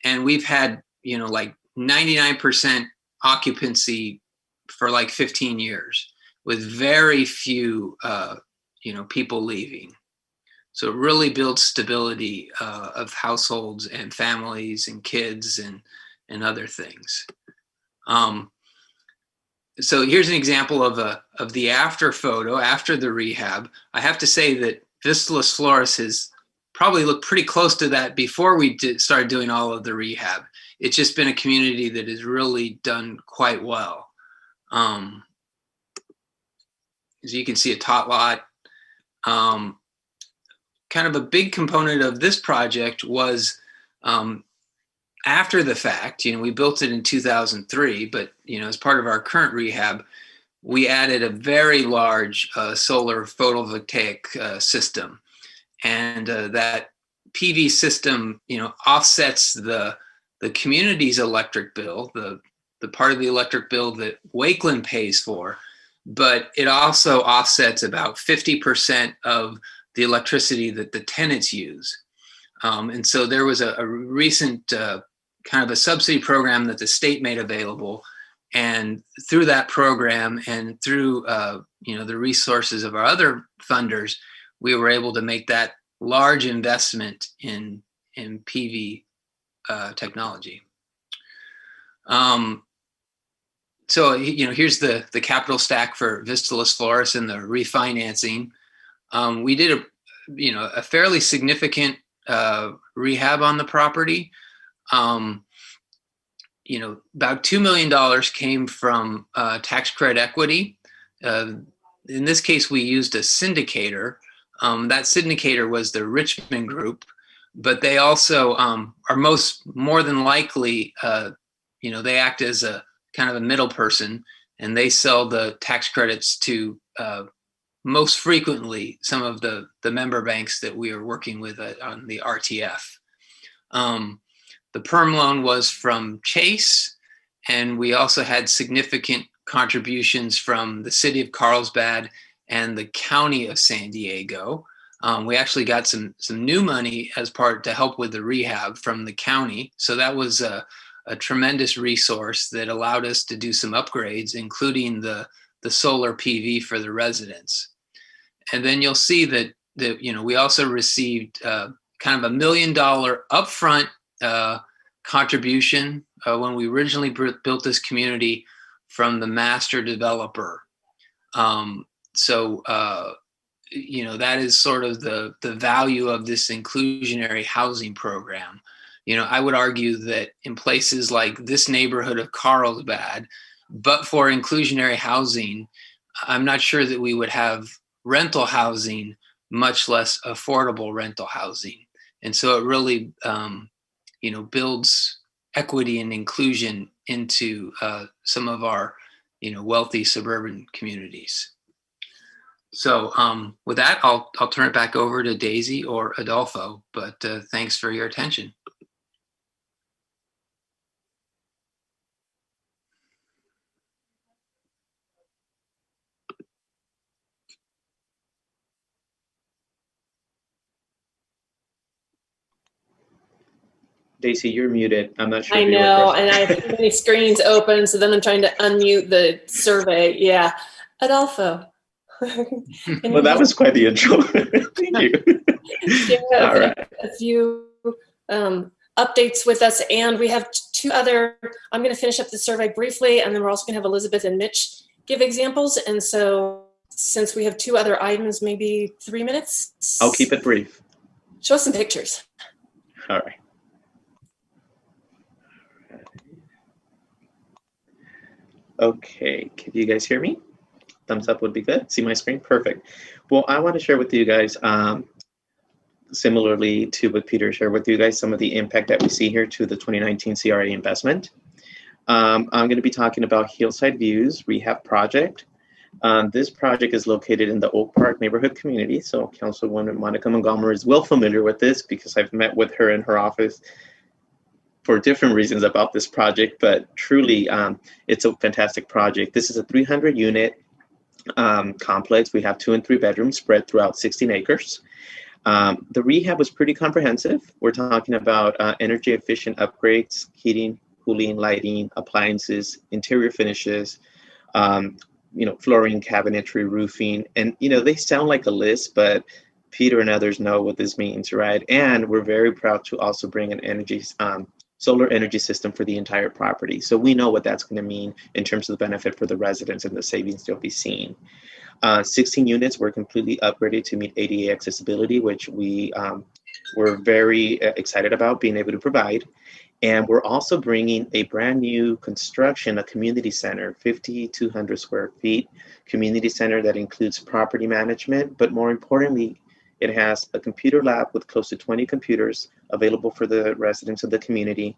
And we've had, you know, like 99% occupancy for like 15 years with very few, you know, people leaving. So it really builds stability of households and families and kids and other things. So here's an example of the after photo, after the rehab. I have to say that Vista Las Flores has probably looked pretty close to that before we started doing all of the rehab. It's just been a community that has really done quite well. As you can see, a tot lot. Kind of a big component of this project was after the fact. You know, we built it in 2003, but, you know, as part of our current rehab, we added a very large solar photovoltaic system. And that PV system, you know, offsets the community's electric bill, the part of the electric bill that Wakeland pays for, but it also offsets about 50% of the electricity that the tenants use. And so there was a recent kind of a subsidy program that the state made available. And through that program and through you know, the resources of our other funders, we were able to make that large investment in PV technology. So, you know, here's the capital stack for Vista Las Flores and the refinancing. We did a fairly significant rehab on the property. You know, about $2 million came from tax credit equity. In this case, we used a syndicator. That syndicator was the Richmond Group, but they also are more than likely, you know, they act as a kind of a middle person, and they sell the tax credits to most frequently some of the member banks that we are working with on the RTF. The perm loan was from Chase, and we also had significant contributions from the city of Carlsbad and the county of San Diego. We actually got some new money as part to help with the rehab from the county. So that was a tremendous resource that allowed us to do some upgrades, including the solar PV for the residents. And then you'll see that we also received kind of $1 million upfront contribution when we originally built this community from the master developer. That is sort of the value of this inclusionary housing program. I would argue that in places like this neighborhood of Carlsbad, but for inclusionary housing, I'm not sure that we would have rental housing, much less affordable rental housing. And so it really, builds equity and inclusion into some of our, wealthy suburban communities. So with that, I'll turn it back over to Daisy or Adolfo, but thanks for your attention. Daisy, you're muted. I'm not sure. I know, and I have too many screens open, so then I'm trying to unmute the survey. Yeah, Adolfo. Well, that was quite the intro. Thank you. All right. A few updates with us, and we have two other. I'm going to finish up the survey briefly, and then we're also going to have Elizabeth and Mitch give examples. And so, since we have two other items, maybe 3 minutes. I'll keep it brief. Show us some pictures. All right. Okay, can you guys hear me? Thumbs up would be good. See my screen? Perfect. Well, I want to share with you guys, similarly to what Peter shared with you guys, some of the impact that we see here to the 2019 CRA investment. I'm going to be talking about Hillside Views Rehab Project. This project is located in the Oak Park neighborhood community. So Councilwoman Monica Montgomery is well familiar with this because I've met with her in her office for different reasons about this project, but truly it's a fantastic project. This is a 300 unit complex. We have 2 and 3 bedrooms spread throughout 16 acres. The rehab was pretty comprehensive. We're talking about energy efficient upgrades, heating, cooling, lighting, appliances, interior finishes, flooring, cabinetry, roofing, and they sound like a list, but Peter and others know what this means, right? And we're very proud to also bring an solar energy system for the entire property. So we know what that's going to mean in terms of the benefit for the residents and the savings they'll be seeing. 16 units were completely upgraded to meet ADA accessibility, which we were very excited about being able to provide. And we're also bringing a brand new construction, a community center, 5,200 square feet community center that includes property management, but more importantly, it has a computer lab with close to 20 computers available for the residents of the community,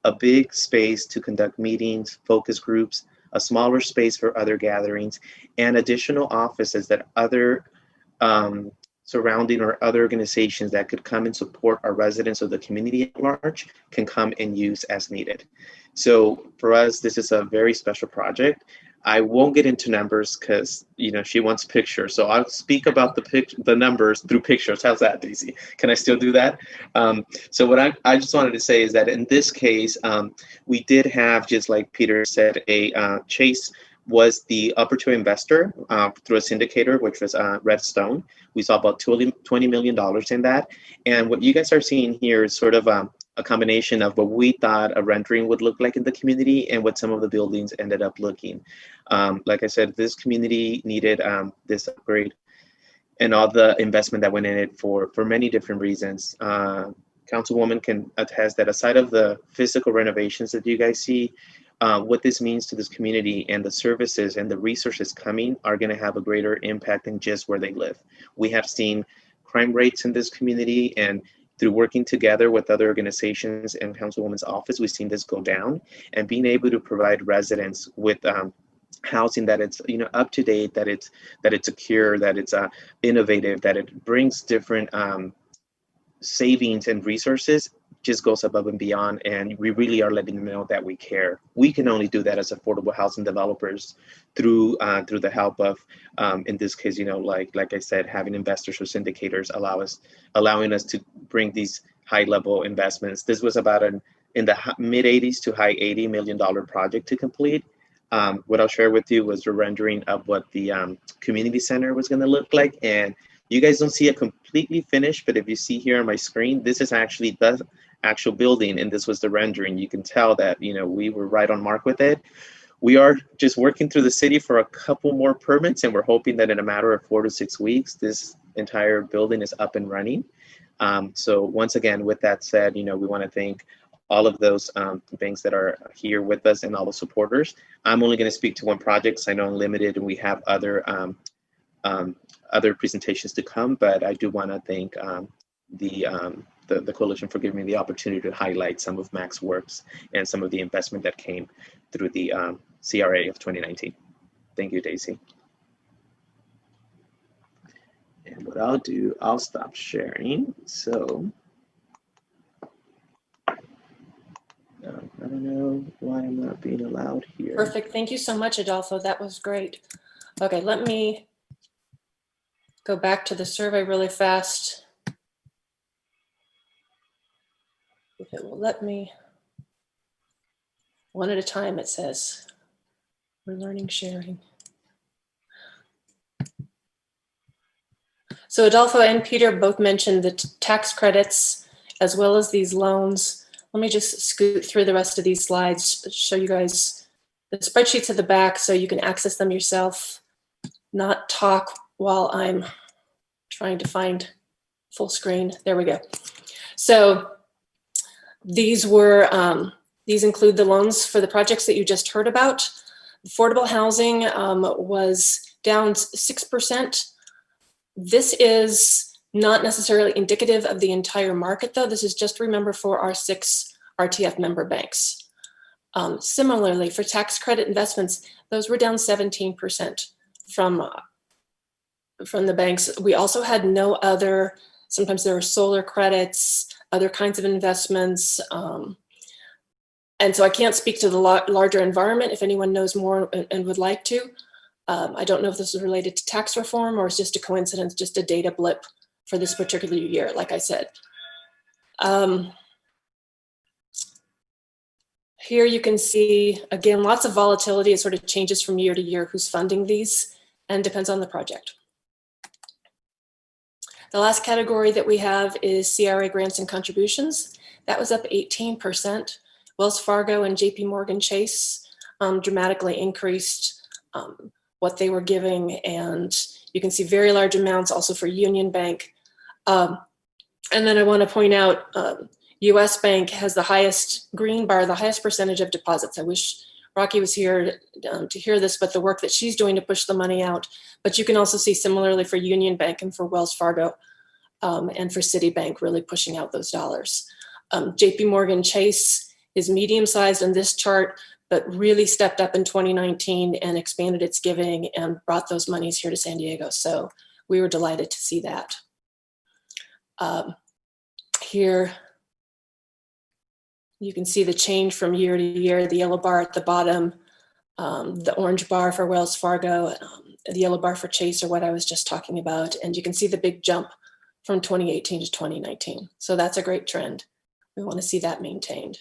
a big space to conduct meetings, focus groups, a smaller space for other gatherings, and additional offices that other surrounding or other organizations that could come and support our residents of the community at large can come and use as needed. So for us, this is a very special project. I won't get into numbers because she wants pictures. So I'll speak about the numbers through pictures. How's that, Daisy? Can I still do that? So what I just wanted to say is that in this case, we did have, just like Peter said, a Chase was the upper tier investor through a syndicator, which was Redstone. We saw about $20 million in that. And what you guys are seeing here is sort of a combination of what we thought a rendering would look like in the community and what some of the buildings ended up looking. Like I said, this community needed this upgrade and all the investment that went in it for many different reasons. Councilwoman can attest that aside of the physical renovations that you guys see, what this means to this community and the services and the resources coming are going to have a greater impact than just where they live. We have seen crime rates in this community, and through working together with other organizations and Councilwoman's office, we've seen this go down. And being able to provide residents with housing that it's up to date, that it's secure, that it's innovative, that it brings different savings and resources just goes above and beyond, and we really are letting them know that we care. We can only do that as affordable housing developers through the help of, in this case, like I said, having investors or syndicators allowing us to bring these high-level investments. This was about in the mid 80s to high $80 million project to complete. What I'll share with you was a rendering of what the community center was going to look like, and you guys don't see it completely finished, but if you see here on my screen, this is actually the actual building, and this was the rendering. You can tell that we were right on mark with it. We are just working through the city for a couple more permits, and we're hoping that in a matter of 4 to 6 weeks, this entire building is up and running. So once again, with that said, we want to thank all of those banks that are here with us and all the supporters. I'm only going to speak to one project, so I know I'm limited, and we have other presentations to come, but I do want to thank the coalition for giving me the opportunity to highlight some of Mac's works and some of the investment that came through the CRA of 2019. Thank you, Daisy. And what I'll do, I'll stop sharing. So I don't know why I'm not being allowed here. Perfect. Thank you so much, Adolfo. That was great. Okay, let me go back to the survey really fast. If it will let me. One at a time, it says. We're learning sharing. So Adolfo and Peter both mentioned the tax credits as well as these loans. Let me just scoot through the rest of these slides, show you guys the spreadsheets at the back so you can access them yourself, not talk while I'm trying to find full screen. There we go. So these include the loans for the projects that you just heard about. Affordable housing was down 6%. This is not necessarily indicative of the entire market, though. This is just, remember, for our 6 RTF member banks. Similarly, for tax credit investments, those were down 17% from the banks. We also had no other, sometimes there were solar credits, other kinds of investments. And so I can't speak to the larger environment. If anyone knows more and would like to, I don't know if this is related to tax reform or it's just a coincidence, just a data blip for this particular year, like I said. Here you can see, again, lots of volatility. It sort of changes from year to year who's funding these and depends on the project. The last category that we have is CRA grants and contributions. That was up 18%. Wells Fargo and JP Morgan Chase dramatically increased what they were giving, and you can see very large amounts also for Union Bank. And then I want to point out US Bank has the highest green bar, the highest percentage of deposits. I wish Rocky was here to hear this, but the work that she's doing to push the money out. But you can also see similarly for Union Bank and for Wells Fargo and for Citibank really pushing out those dollars. JP Morgan Chase is medium-sized in this chart, but really stepped up in 2019 and expanded its giving and brought those monies here to San Diego. So we were delighted to see that. Here, you can see the change from year to year, the yellow bar at the bottom, the orange bar for Wells Fargo, the yellow bar for Chase, or what I was just talking about. And you can see the big jump from 2018 to 2019. So that's a great trend. We want to see that maintained.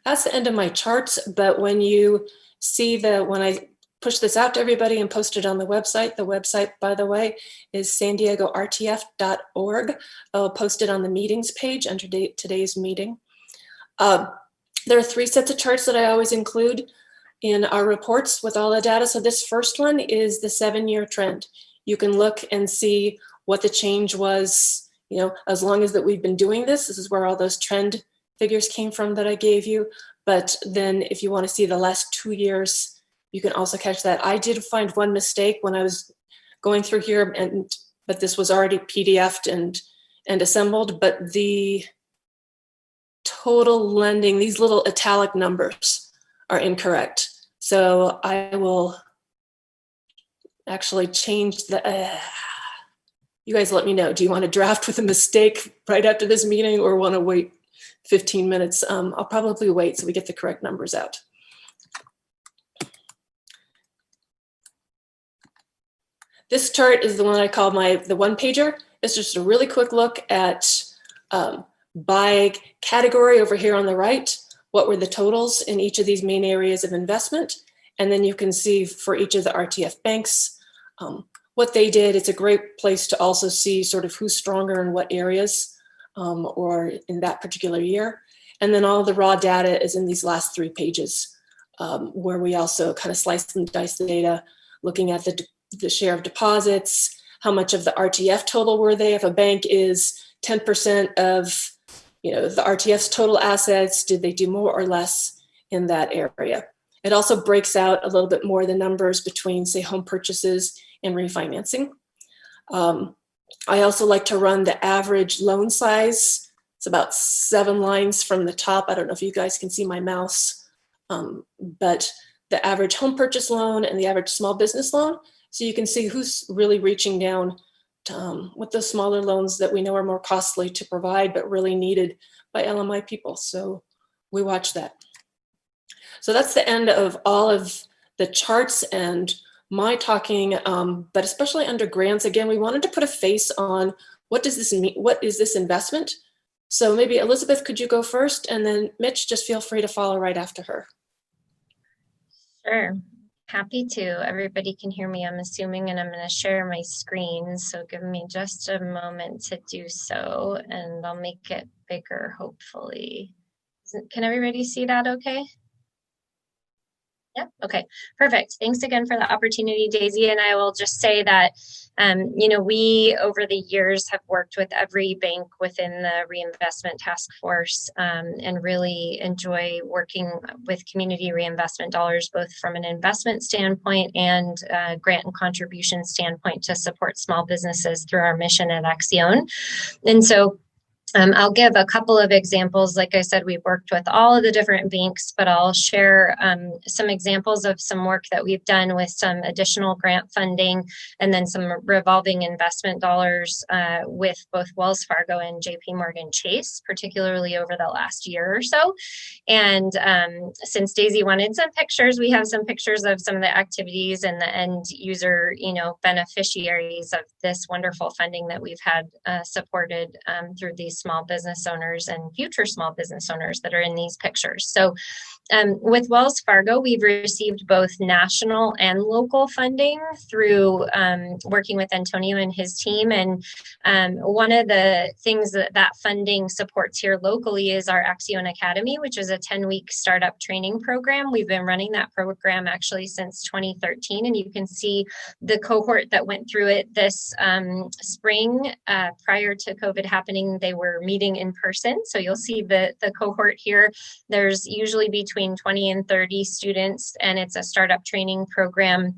That's the end of my charts, but when you see when I push this out to everybody and post it on the website, by the way, is sandiegortf.org. I'll post it on the meetings page under today's meeting. There are 3 sets of charts that I always include in our reports with all the data. So this first one is the 7-year trend. You can look and see what the change was, as long as that we've been doing this. This is where all those trend figures came from that I gave you. But then if you want to see the last 2 years, you can also catch that. I did find one mistake when I was going through here, but this was already PDF'd and assembled, but the total lending, these little italic numbers are incorrect. So I will actually change you guys let me know. Do you want to draft with a mistake right after this meeting or want to wait 15 minutes? I'll probably wait so we get the correct numbers out. This chart is the one I call the one pager. It's just a really quick look at by category over here on the right, what were the totals in each of these main areas of investment. And then you can see for each of the RTF banks, what they did. It's a great place to also see sort of who's stronger in what areas or in that particular year. And then all the raw data is in these last 3 pages where we also kind of slice and dice the data, looking at the share of deposits, how much of the RTF total were they. If a bank is 10% of the RTF's total assets, did they do more or less in that area? It also breaks out a little bit more the numbers between, say, home purchases and refinancing. I also like to run the average loan size. It's about 7 lines from the top. I don't know if you guys can see my mouse, but the average home purchase loan and the average small business loan. So you can see who's really reaching down with the smaller loans that we know are more costly to provide, but really needed by LMI people. So we watch that. So that's the end of all of the charts and my talking, but especially under grants. Again, we wanted to put a face on what does this mean? What is this investment? So maybe Elizabeth, could you go first? And then Mitch, just feel free to follow right after her. Sure. Happy to. Everybody can hear me, I'm assuming, and I'm going to share my screen. So give me just a moment to do so, and I'll make it bigger, hopefully. Can everybody see that okay? Yeah, okay, perfect. Thanks again for the opportunity, Daisy. And I will just say that, we over the years have worked with every bank within the Reinvestment Task Force and really enjoy working with community reinvestment dollars, both from an investment standpoint and grant and contribution standpoint to support small businesses through our mission at Acción. And so I'll give a couple of examples. Like I said, we've worked with all of the different banks, but I'll share some examples of some work that we've done with some additional grant funding and then some revolving investment dollars with both Wells Fargo and JP Morgan Chase, particularly over the last year or so. And since Daisy wanted some pictures, we have some pictures of some of the activities and the end user, beneficiaries of this wonderful funding that we've had supported through these small business owners and future small business owners that are in these pictures. So with Wells Fargo, we've received both national and local funding through working with Antonio and his team. And one of the things that funding supports here locally is our Acción Academy, which is a 10-week startup training program. We've been running that program actually since 2013. And you can see the cohort that went through it this spring. Prior to COVID happening, they were meeting in person. So you'll see the cohort here. There's usually between 20 and 30 students, and it's a startup training program.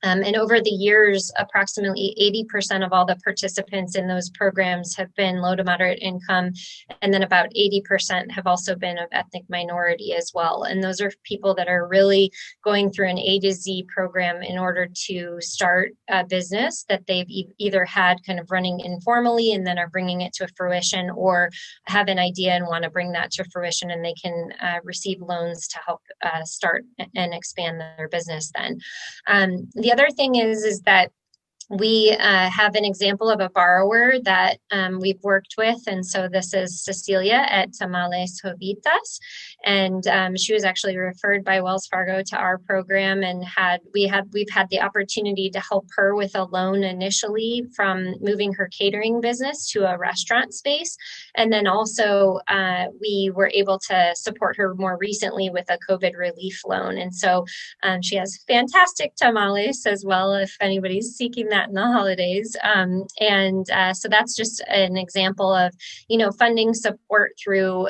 And over the years, approximately 80% of all the participants in those programs have been low to moderate income. And then about 80% have also been of ethnic minority as well. And those are people that are really going through an A to Z program in order to start a business that they've either had kind of running informally and then are bringing it to fruition, or have an idea and want to bring that to fruition, and they can receive loans to help start and expand their business then. The other thing is that we have an example of a borrower that we've worked with. And so this is Cecilia at Tamales Jovitas. And she was actually referred by Wells Fargo to our program, and we've had the opportunity to help her with a loan initially from moving her catering business to a restaurant space. And then also we were able to support her more recently with a COVID relief loan. And so she has fantastic tamales as well, if anybody's seeking that in the holidays. So that's just an example of, funding support through,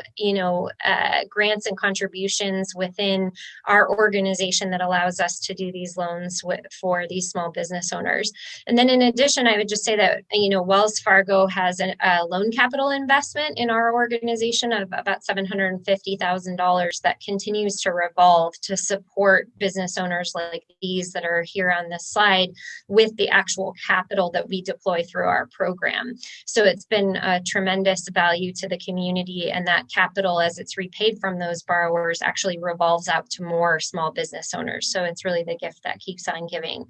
grants and contributions within our organization that allows us to do these loans for these small business owners. And then in addition, I would just say that, Wells Fargo has a loan capital investment in our organization of about $750,000 that continues to revolve to support business owners like these that are here on this slide with the actual actual capital that we deploy through our program. So it's been a tremendous value to the community, and that capital, as it's repaid from those borrowers, actually revolves out to more small business owners. So it's really the gift that keeps on giving.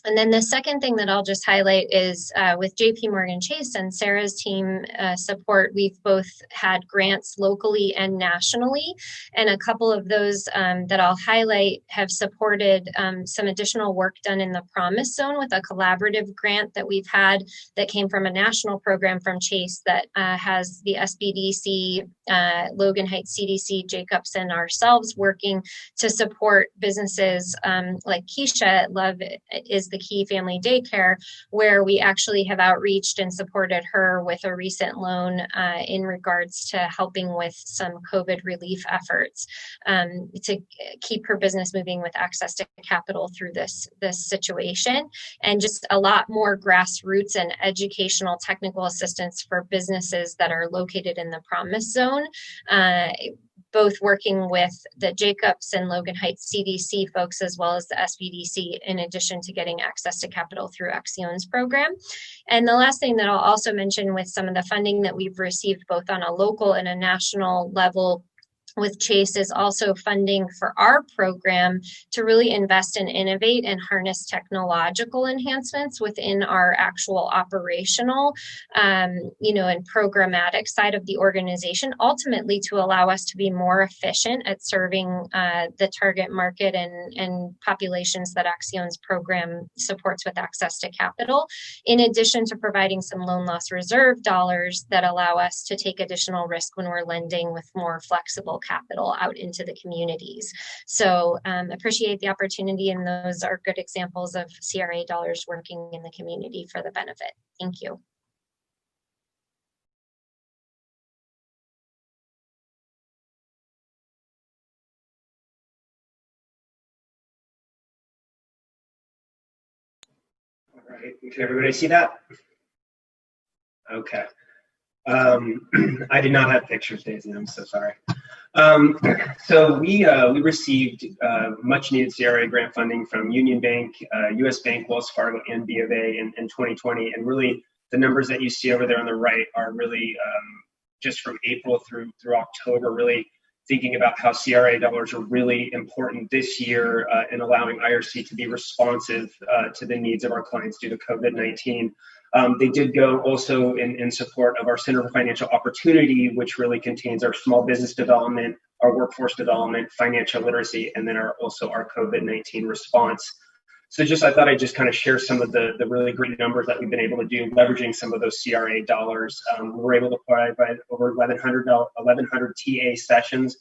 And then the second thing that I'll just highlight is with JP Morgan Chase and Sarah's team support, we've both had grants locally and nationally. And a couple of those that I'll highlight have supported some additional work done in the Promise Zone with a collaborative grant that we've had that came from a national program from Chase that has the SBDC, Logan Heights CDC, Jacobs, and ourselves working to support businesses like Keisha at Love is the Key Family Daycare, where we actually have outreached and supported her with a recent loan in regards to helping with some COVID relief efforts to keep her business moving with access to capital through this situation, and just a lot more grassroots and educational technical assistance for businesses that are located in the Promise Zone. Both working with the Jacobs and Logan Heights CDC folks, as well as the SBDC, in addition to getting access to capital through Accion's program. And the last thing that I'll also mention with some of the funding that we've received both on a local and a national level with Chase is also funding for our program to really invest and innovate and harness technological enhancements within our actual operational, and programmatic side of the organization, ultimately to allow us to be more efficient at serving the target market and populations that Accion's program supports with access to capital, in addition to providing some loan loss reserve dollars that allow us to take additional risk when we're lending with more flexible capital out into the communities. So appreciate the opportunity, and those are good examples of CRA dollars working in the community for the benefit. Thank you. All right, can everybody see that? Okay. I did not have pictures, Daisy. I'm so sorry. So we received much needed CRA grant funding from Union Bank, US Bank, Wells Fargo, and B of A in 2020. And really, the numbers that you see over there on the right are really just from April through October, really thinking about how CRA dollars are really important this year in allowing IRC to be responsive to the needs of our clients due to COVID-19. They did go also in support of our Center for Financial Opportunity, which really contains our small business development, our workforce development, financial literacy, and then also our COVID-19 response. So I thought I'd just kind of share some of the really great numbers that we've been able to do, leveraging some of those CRA dollars. We were able to provide over 1,100 TA sessions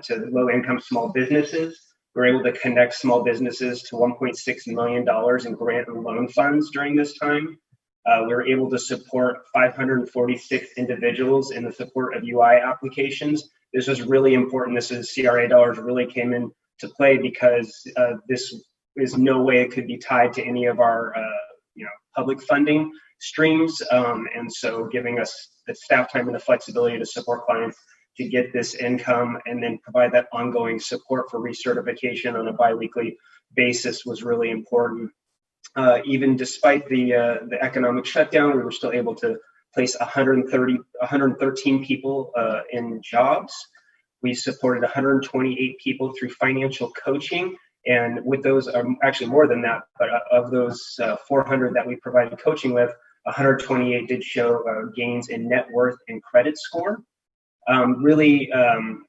to low-income small businesses. We were able to connect small businesses to $1.6 million in grant and loan funds during this time. We were able to support 546 individuals in the support of UI applications. This was really important. This is CRA dollars really came into play because this is no way it could be tied to any of our public funding streams. And so giving us the staff time and the flexibility to support clients to get this income and then provide that ongoing support for recertification on a biweekly basis was really important. Even despite the economic shutdown, we were still able to place 113 people in jobs. We supported 128 people through financial coaching. And with those, actually more than that, but of those 400 that we provided coaching with, 128 did show gains in net worth and credit score. Really,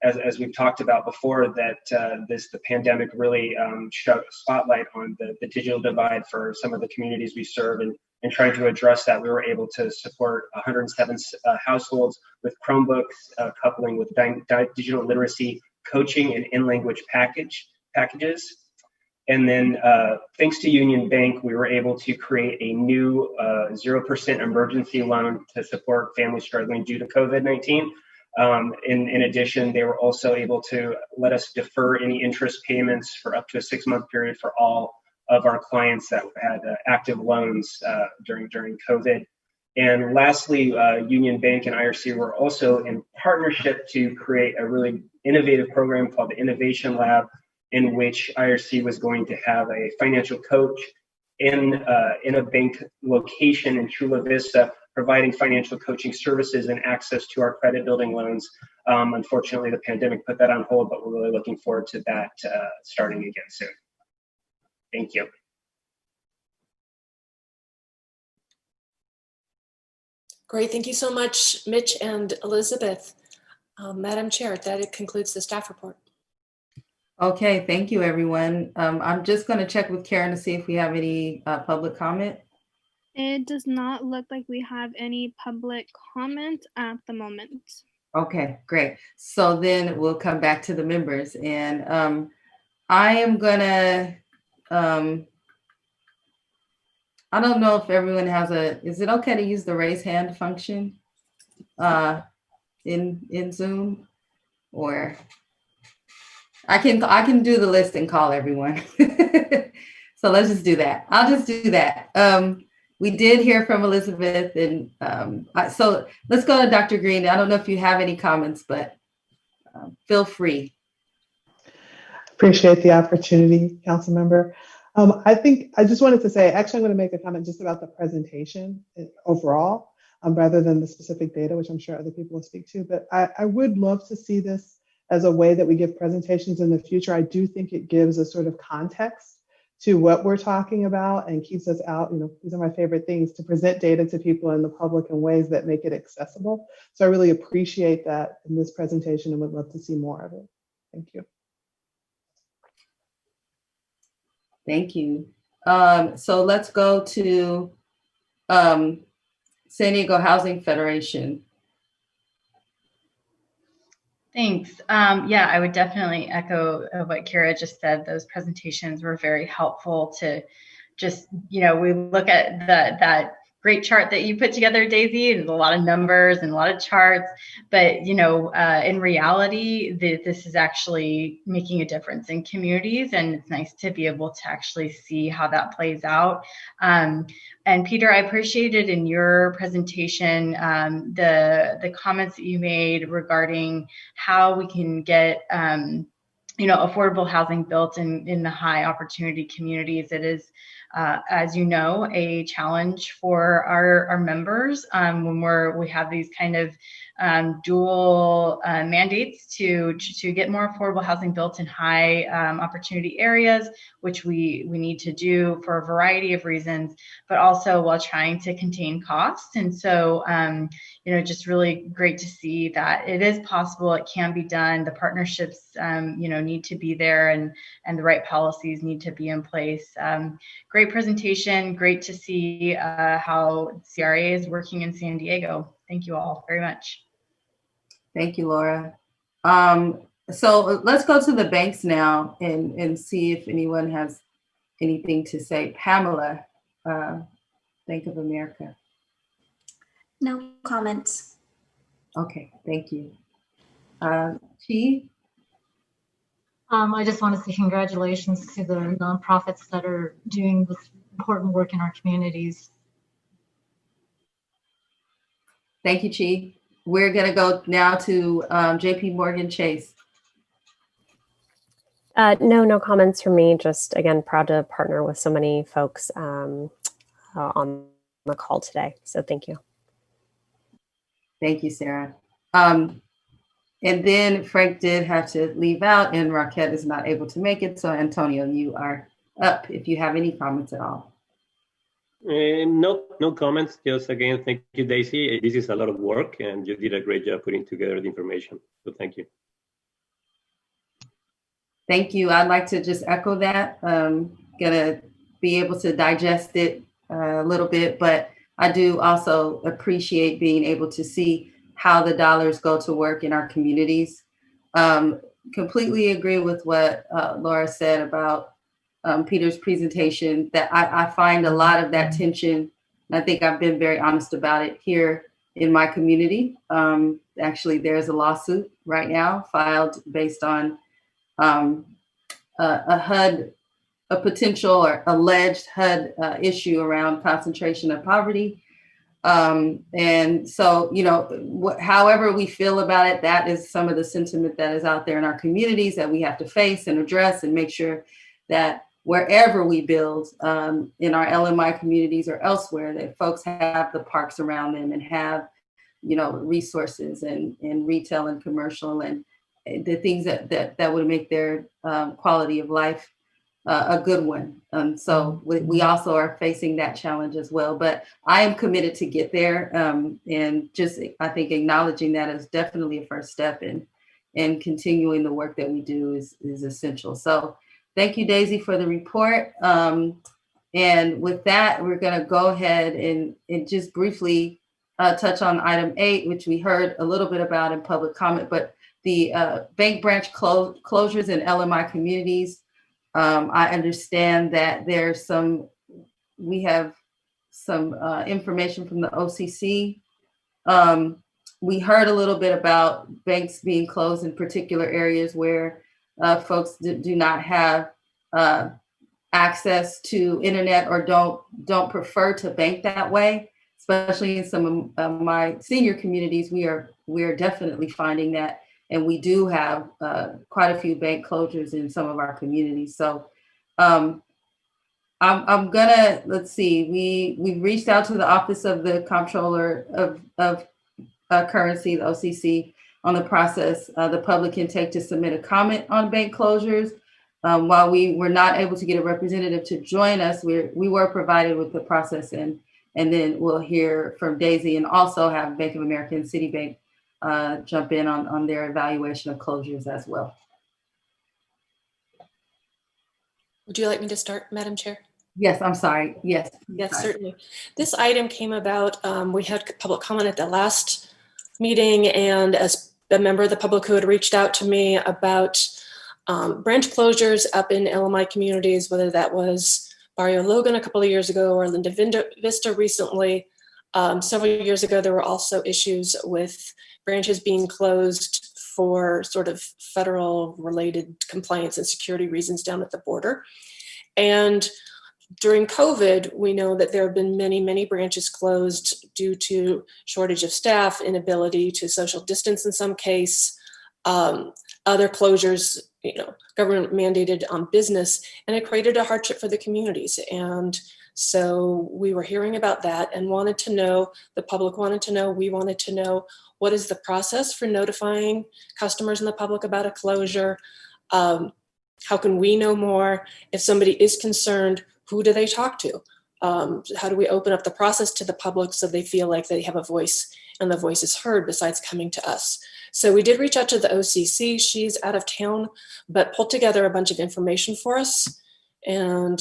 as we've talked about before, that the pandemic really shot a spotlight on the digital divide for some of the communities we serve, and trying to address that, we were able to support 107 households with Chromebooks, coupling with digital literacy coaching and in-language packages. And then thanks to Union Bank, we were able to create a new 0% emergency loan to support families struggling due to COVID-19. In addition, they were also able to let us defer any interest payments for up to a 6-month period for all of our clients that had active loans during COVID. And lastly, Union Bank and IRC were also in partnership to create a really innovative program called the Innovation Lab, in which IRC was going to have a financial coach in a bank location in Chula Vista, providing financial coaching services and access to our credit building loans. Unfortunately, the pandemic put that on hold, but we're really looking forward to that starting again soon. Thank you. Great, thank you so much, Mitch and Elizabeth. Madam Chair, that concludes the staff report. Okay, thank you, everyone. I'm just going to check with Karen to see if we have any public comment. It does not look like we have any public comment at the moment. Okay, great. So then we'll come back to the members, and I am gonna, I don't know if everyone has is it okay to use the raise hand function in Zoom? Or I can do the list and call everyone. So let's just do that. I'll just do that. We did hear from Elizabeth, and so let's go to Dr. Green. I don't know if you have any comments, but feel free. Appreciate the opportunity, council member. I think I just wanted to say, actually, I'm going to make a comment just about the presentation overall, rather than the specific data, which I'm sure other people will speak to. But I would love to see this as a way that we give presentations in the future. I do think it gives a sort of context to what we're talking about and keeps us out. You know, these are my favorite things, to present data to people in the public in ways that make it accessible. So I really appreciate that in this presentation and would love to see more of it. Thank you. Thank you. So let's go to San Diego Housing Federation. Thanks. Yeah, I would definitely echo what Kira just said. Those presentations were very helpful to just, you know, we look at that great chart that you put together, Daisy, and a lot of numbers and a lot of charts, but, you know, in reality, this is actually making a difference in communities, and it's nice to be able to actually see how that plays out. And Peter, I appreciated in your presentation the comments that you made regarding how we can get you know, affordable housing built in the high opportunity communities. It is, as you know, a challenge for our members when we have these kind of dual mandates to get more affordable housing built in high opportunity areas, which we need to do for a variety of reasons, but also while trying to contain costs. And so, you know, just really great to see that it is possible, it can be done. The partnerships, you know, need to be there, and the right policies need to be in place. Great presentation. Great to see how CRA is working in San Diego. Thank you all very much. Thank you, Laura. So let's go to the banks now and see if anyone has anything to say. Pamela, Bank of America. No comments. Okay, thank you. Chi? I just want to say congratulations to the nonprofits that are doing this important work in our communities. Thank you, Chi. We're going to go now to JP Morgan Chase. No comments from me. Just, again, proud to partner with so many folks on the call today. So thank you. Thank you, Sarah. And then Frank did have to leave out, and Raquel is not able to make it. So Antonio, you are up if you have any comments at all. No comments. Just again, thank you, Daisy. This is a lot of work, and you did a great job putting together the information. So thank you. Thank you. I'd like to just echo that. Gonna be able to digest it a little bit, but I do also appreciate being able to see how the dollars go to work in our communities. Completely agree with what Laura said about Peter's presentation, that I find a lot of that tension, and I think I've been very honest about it here in my community. Actually, there's a lawsuit right now filed based on a potential or alleged HUD issue around concentration of poverty. And so, you know, however we feel about it, that is some of the sentiment that is out there in our communities that we have to face and address and make sure that wherever we build in our LMI communities or elsewhere, that folks have the parks around them and have, resources and retail and commercial and the things that would make their quality of life a good one. So we also are facing that challenge as well, but I am committed to get there. And just, I think acknowledging that is definitely a first step, and continuing the work that we do is essential. So thank you, Daisy, for the report. And with that, we're gonna go ahead and just briefly touch on item 8, which we heard a little bit about in public comment, but the bank branch closures in LMI communities. I understand that we have some information from the OCC. We heard a little bit about banks being closed in particular areas where folks do not have access to internet or don't prefer to bank that way. Especially in some of my senior communities, we are definitely finding that. And we do have quite a few bank closures in some of our communities. So I'm gonna, let's see, we've reached out to the Office of the Comptroller of Currency, the OCC, on the process the public can take to submit a comment on bank closures. While we were not able to get a representative to join us, we were provided with the process, and then we'll hear from Daisy and also have Bank of America and Citibank jump in on their evaluation of closures as well. Would you like me to start, Madam Chair? Yes, I'm sorry. Yes. Yes, sorry. certainly. This item came about, we had public comment at the last meeting, and as a member of the public who had reached out to me about branch closures up in LMI communities, whether that was Barrio Logan a couple of years ago or Linda Vista recently. Several years ago, there were also issues with branches being closed for sort of federal related compliance and security reasons down at the border. And during COVID, we know that there have been many, many branches closed due to shortage of staff, inability to social distance in some case, other closures, government mandated on business, and it created a hardship for the communities. And so we were hearing about that and wanted to know, the public wanted to know, we wanted to know, what is the process for notifying customers and the public about a closure? How can we know more? If somebody is concerned, who do they talk to? How do we open up the process to the public so they feel like they have a voice and the voice is heard besides coming to us? So we did reach out to the OCC. She's out of town, but pulled together a bunch of information for us. And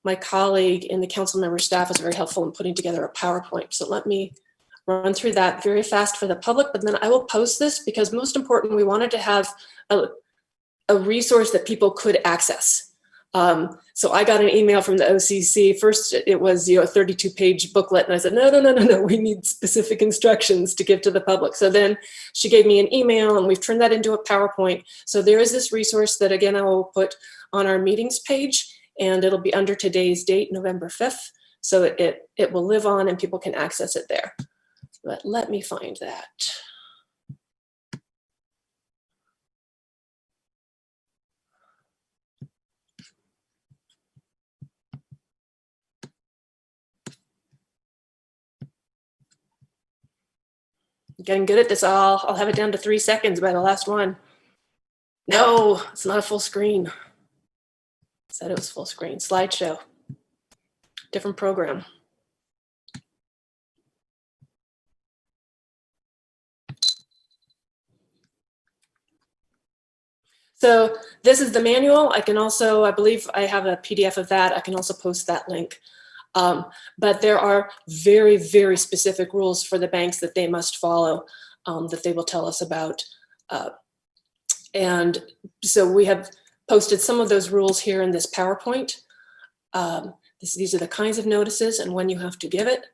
my colleague in the council member staff was very helpful in putting together a PowerPoint. So let me run through that very fast for the public, but then I will post this because most important, we wanted to have a resource that people could access. So I got an email from the OCC. First, it was a 32-page booklet, and I said, no, we need specific instructions to give to the public. So then she gave me an email, and we've turned that into a PowerPoint. So there is this resource that, again, I will put on our meetings page, and it'll be under today's date, November 5th. So it will live on, and people can access it there. But let me find that. Getting good at this. I'll have it down to 3 seconds by the last one. No, it's not a full screen. It said it was full screen. Slideshow. Different program. So this is the manual. I can also, I believe I have a PDF of that. I can also post that link. But there are very, very specific rules for the banks that they must follow, that they will tell us about. And so we have posted some of those rules here in this PowerPoint. These are the kinds of notices and when you have to give it.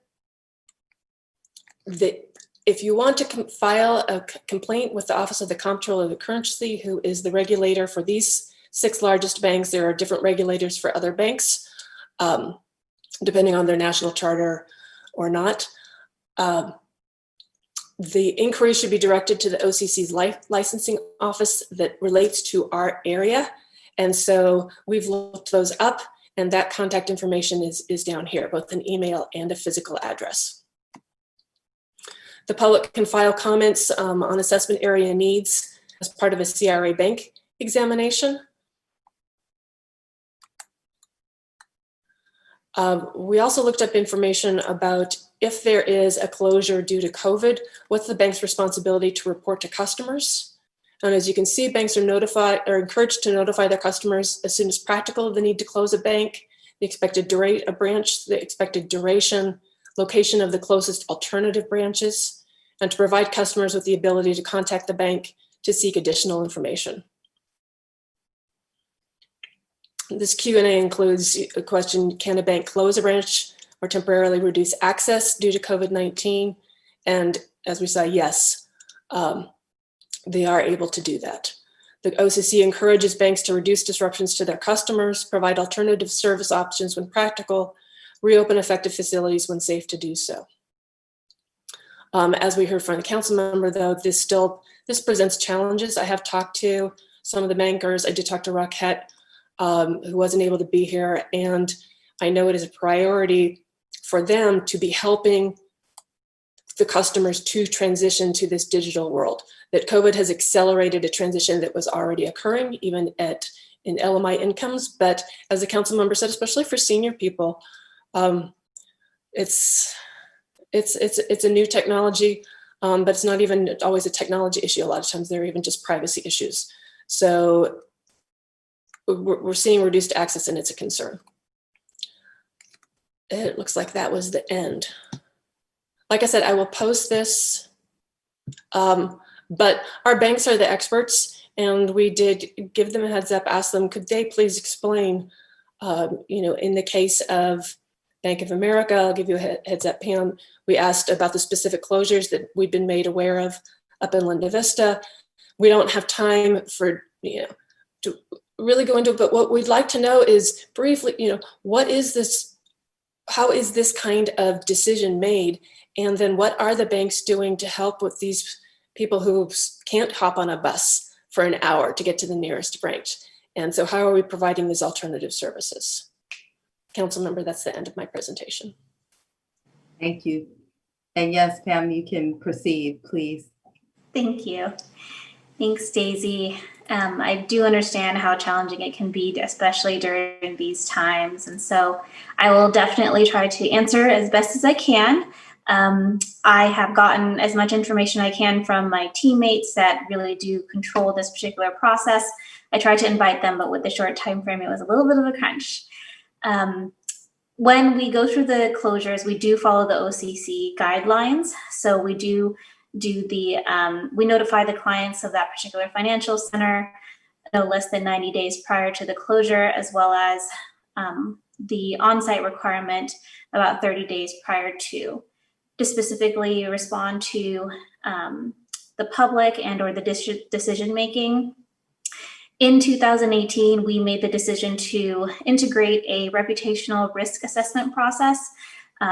If you want to file a complaint with the Office of the Comptroller of the Currency, who is the regulator for these 6 largest banks, there are different regulators for other banks, depending on their national charter or not. The inquiry should be directed to the OCC's licensing office that relates to our area, And so we've looked those up, and that contact information is down here, both an email and a physical address. The public can file comments on assessment area needs as part of a CRA bank examination. We also looked up information about if there is a closure due to COVID, what's the bank's responsibility to report to customers? And as you can see, banks are encouraged to notify their customers as soon as practical of the need to close a bank, the expected branch, the expected duration, location of the closest alternative branches, and to provide customers with the ability to contact the bank to seek additional information. This Q&A includes a question, can a bank close a branch or temporarily reduce access due to COVID-19? And as we saw, yes, they are able to do that. The OCC encourages banks to reduce disruptions to their customers, provide alternative service options when practical, reopen affected facilities when safe to do so. As we heard from the council member, though, this presents challenges. I have talked to some of the bankers. I did talk to Rockette, who wasn't able to be here, and I know it is a priority for them to be helping the customers to transition to this digital world. That COVID has accelerated a transition that was already occurring, even in LMI incomes. But as the council member said, especially for senior people, it's a new technology, but it's not even always a technology issue. A lot of times they're even just privacy issues. So we're seeing reduced access, and it's a concern. It looks like that was the end. Like I said, I will post this, but our banks are the experts, and we did give them a heads up, ask them, could they please explain, in the case of Bank of America, I'll give you a heads up, Pam, we asked about the specific closures that we've been made aware of up in Linda Vista. We don't have time for, to really go into it, but what we'd like to know is briefly, what is this, how is this kind of decision made? And then what are the banks doing to help with these people who can't hop on a bus for an hour to get to the nearest branch? And so how are we providing these alternative services? Council member, that's the end of my presentation. Thank you. And yes, Pam, you can proceed, please. Thank you. Thanks, Daisy. I do understand how challenging it can be, especially during these times. And so I will definitely try to answer as best as I can. I have gotten as much information I can from my teammates that really do control this particular process. I tried to invite them, but with the short time frame, it was a little bit of a crunch. When we go through the closures, we do follow the OCC guidelines. So we we notify the clients of that particular financial center no less than 90 days prior to the closure, as well as the on-site requirement about 30 days prior to specifically respond to the public and or the decision making. In 2018, we made the decision to integrate a reputational risk assessment process.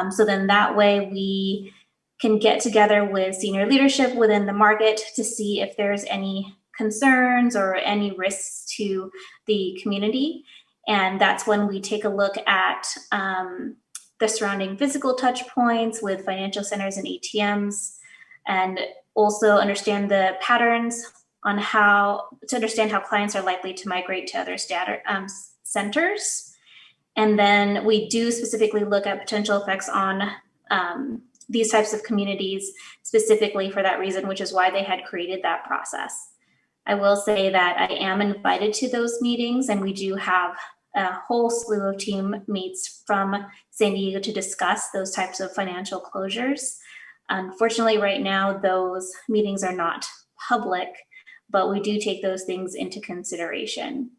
So then that way we can get together with senior leadership within the market to see if there's any concerns or any risks to the community. And that's when we take a look at the surrounding physical touch points with financial centers and ATMs, and also understand the patterns on to understand how clients are likely to migrate to other centers. And then we do specifically look at potential effects on these types of communities specifically for that reason, which is why they had created that process. I will say that I am invited to those meetings, and we do have a whole slew of teammates from San Diego to discuss those types of financial closures. Unfortunately, right now, those meetings are not public, but we do take those things into consideration.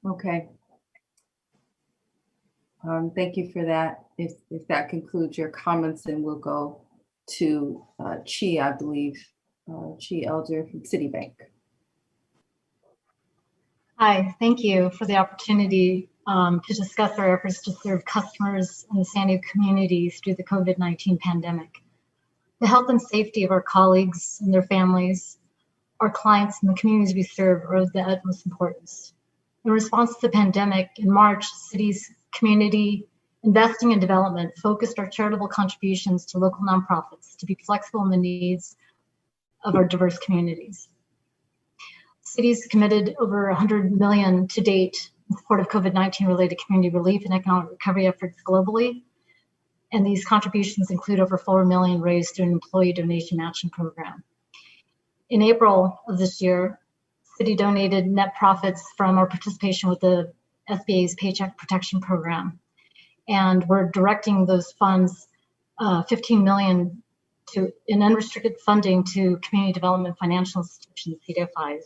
Okay. Thank you for that. If that concludes your comments, then we'll go to Chi, I believe, Chi Elder from Citibank. Hi, thank you for the opportunity to discuss our efforts to serve customers in the San Diego communities through the COVID-19 pandemic. The health and safety of our colleagues and their families our clients and the communities we serve are of the utmost importance. In response to the pandemic, in March, City's community investing and development focused our charitable contributions to local nonprofits to be flexible in the needs of our diverse communities. City's committed over $100 million to date in support of COVID-19 related community relief and economic recovery efforts globally. And these contributions include over $4 million raised through an employee donation matching program. In April of this year, City donated net profits from our participation with the SBA's Paycheck Protection Program. And we're directing those funds, $15 million in unrestricted funding to community development financial institutions, CDFIs,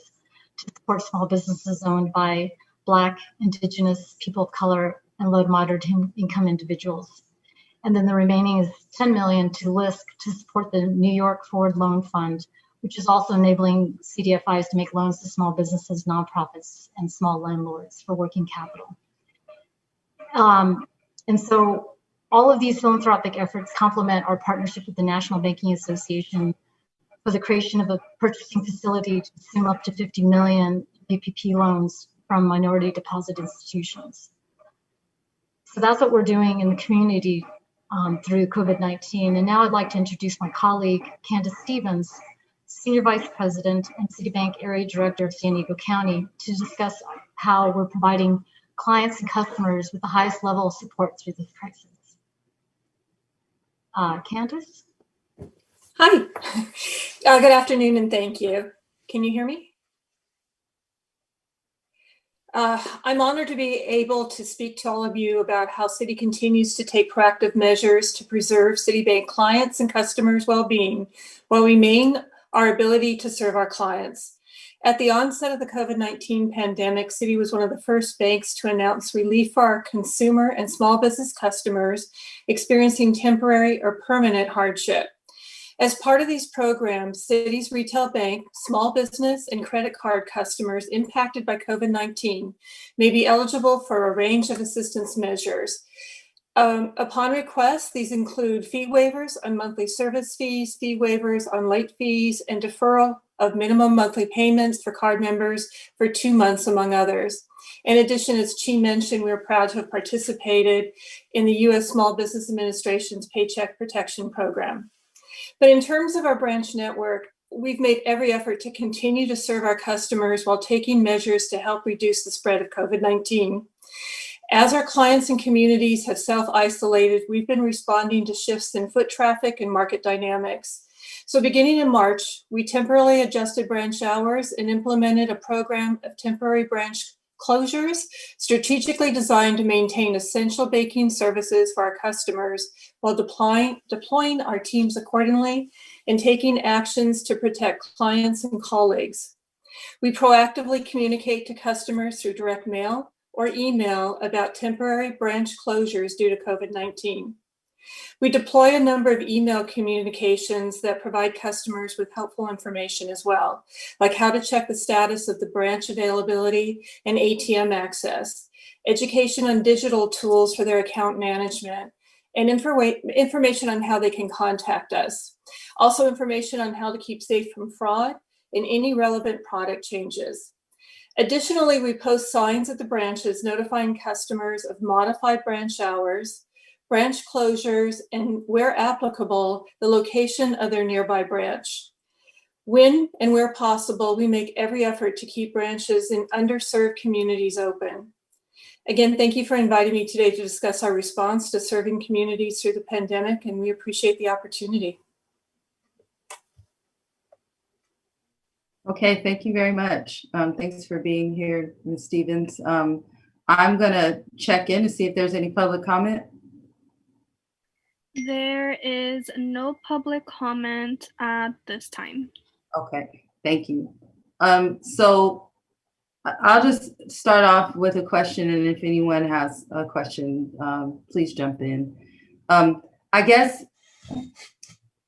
to support small businesses owned by Black, Indigenous, people of color, and low to moderate income individuals. And then the remaining is $10 million to LISC to support the New York Forward Loan Fund, which is also enabling CDFIs to make loans to small businesses, nonprofits, and small landlords for working capital. And so all of these philanthropic efforts complement our partnership with the National Banking Association for the creation of a purchasing facility to assume up to $50 million PPP loans from minority deposit institutions. So that's what we're doing in the community through COVID-19. And now I'd like to introduce my colleague, Candace Stevens, Senior Vice President and Citibank Area Director of San Diego County, to discuss how we're providing clients and customers with the highest level of support through this crisis. Candace? Hi. Good afternoon and thank you. Can you hear me? I'm honored to be able to speak to all of you about how Citi continues to take proactive measures to preserve Citibank clients and customers' well-being while we maintain our ability to serve our clients. At the onset of the COVID-19 pandemic, Citi was one of the first banks to announce relief for our consumer and small business customers experiencing temporary or permanent hardship. As part of these programs, Citi's retail bank, small business, and credit card customers impacted by COVID-19 may be eligible for a range of assistance measures. Upon request, these include fee waivers on monthly service fees, fee waivers on late fees, and deferral of minimum monthly payments for card members for 2 months, among others. In addition, as Chi mentioned, we're proud to have participated in the U.S. Small Business Administration's Paycheck Protection Program. But in terms of our branch network, we've made every effort to continue to serve our customers while taking measures to help reduce the spread of COVID-19. As our clients and communities have self-isolated, we've been responding to shifts in foot traffic and market dynamics. So beginning in March, we temporarily adjusted branch hours and implemented a program of temporary branch closures strategically designed to maintain essential banking services for our customers while deploying our teams accordingly and taking actions to protect clients and colleagues. We proactively communicate to customers through direct mail or email about temporary branch closures due to COVID-19. We deploy a number of email communications that provide customers with helpful information as well, like how to check the status of the branch availability and ATM access, education on digital tools for their account management, and information on how they can contact us. Also information on how to keep safe from fraud and any relevant product changes. Additionally, we post signs at the branches notifying customers of modified branch hours, branch closures, and where applicable, the location of their nearby branch. When and where possible, we make every effort to keep branches in underserved communities open. Again, thank you for inviting me today to discuss our response to serving communities through the pandemic, and we appreciate the opportunity. Okay, thank you very much. Thanks for being here, Ms. Stevens. I'm gonna check in to see if there's any public comment. There is no public comment at this time. Okay, thank you. So I'll just start off with a question, and if anyone has a question, please jump in. I guess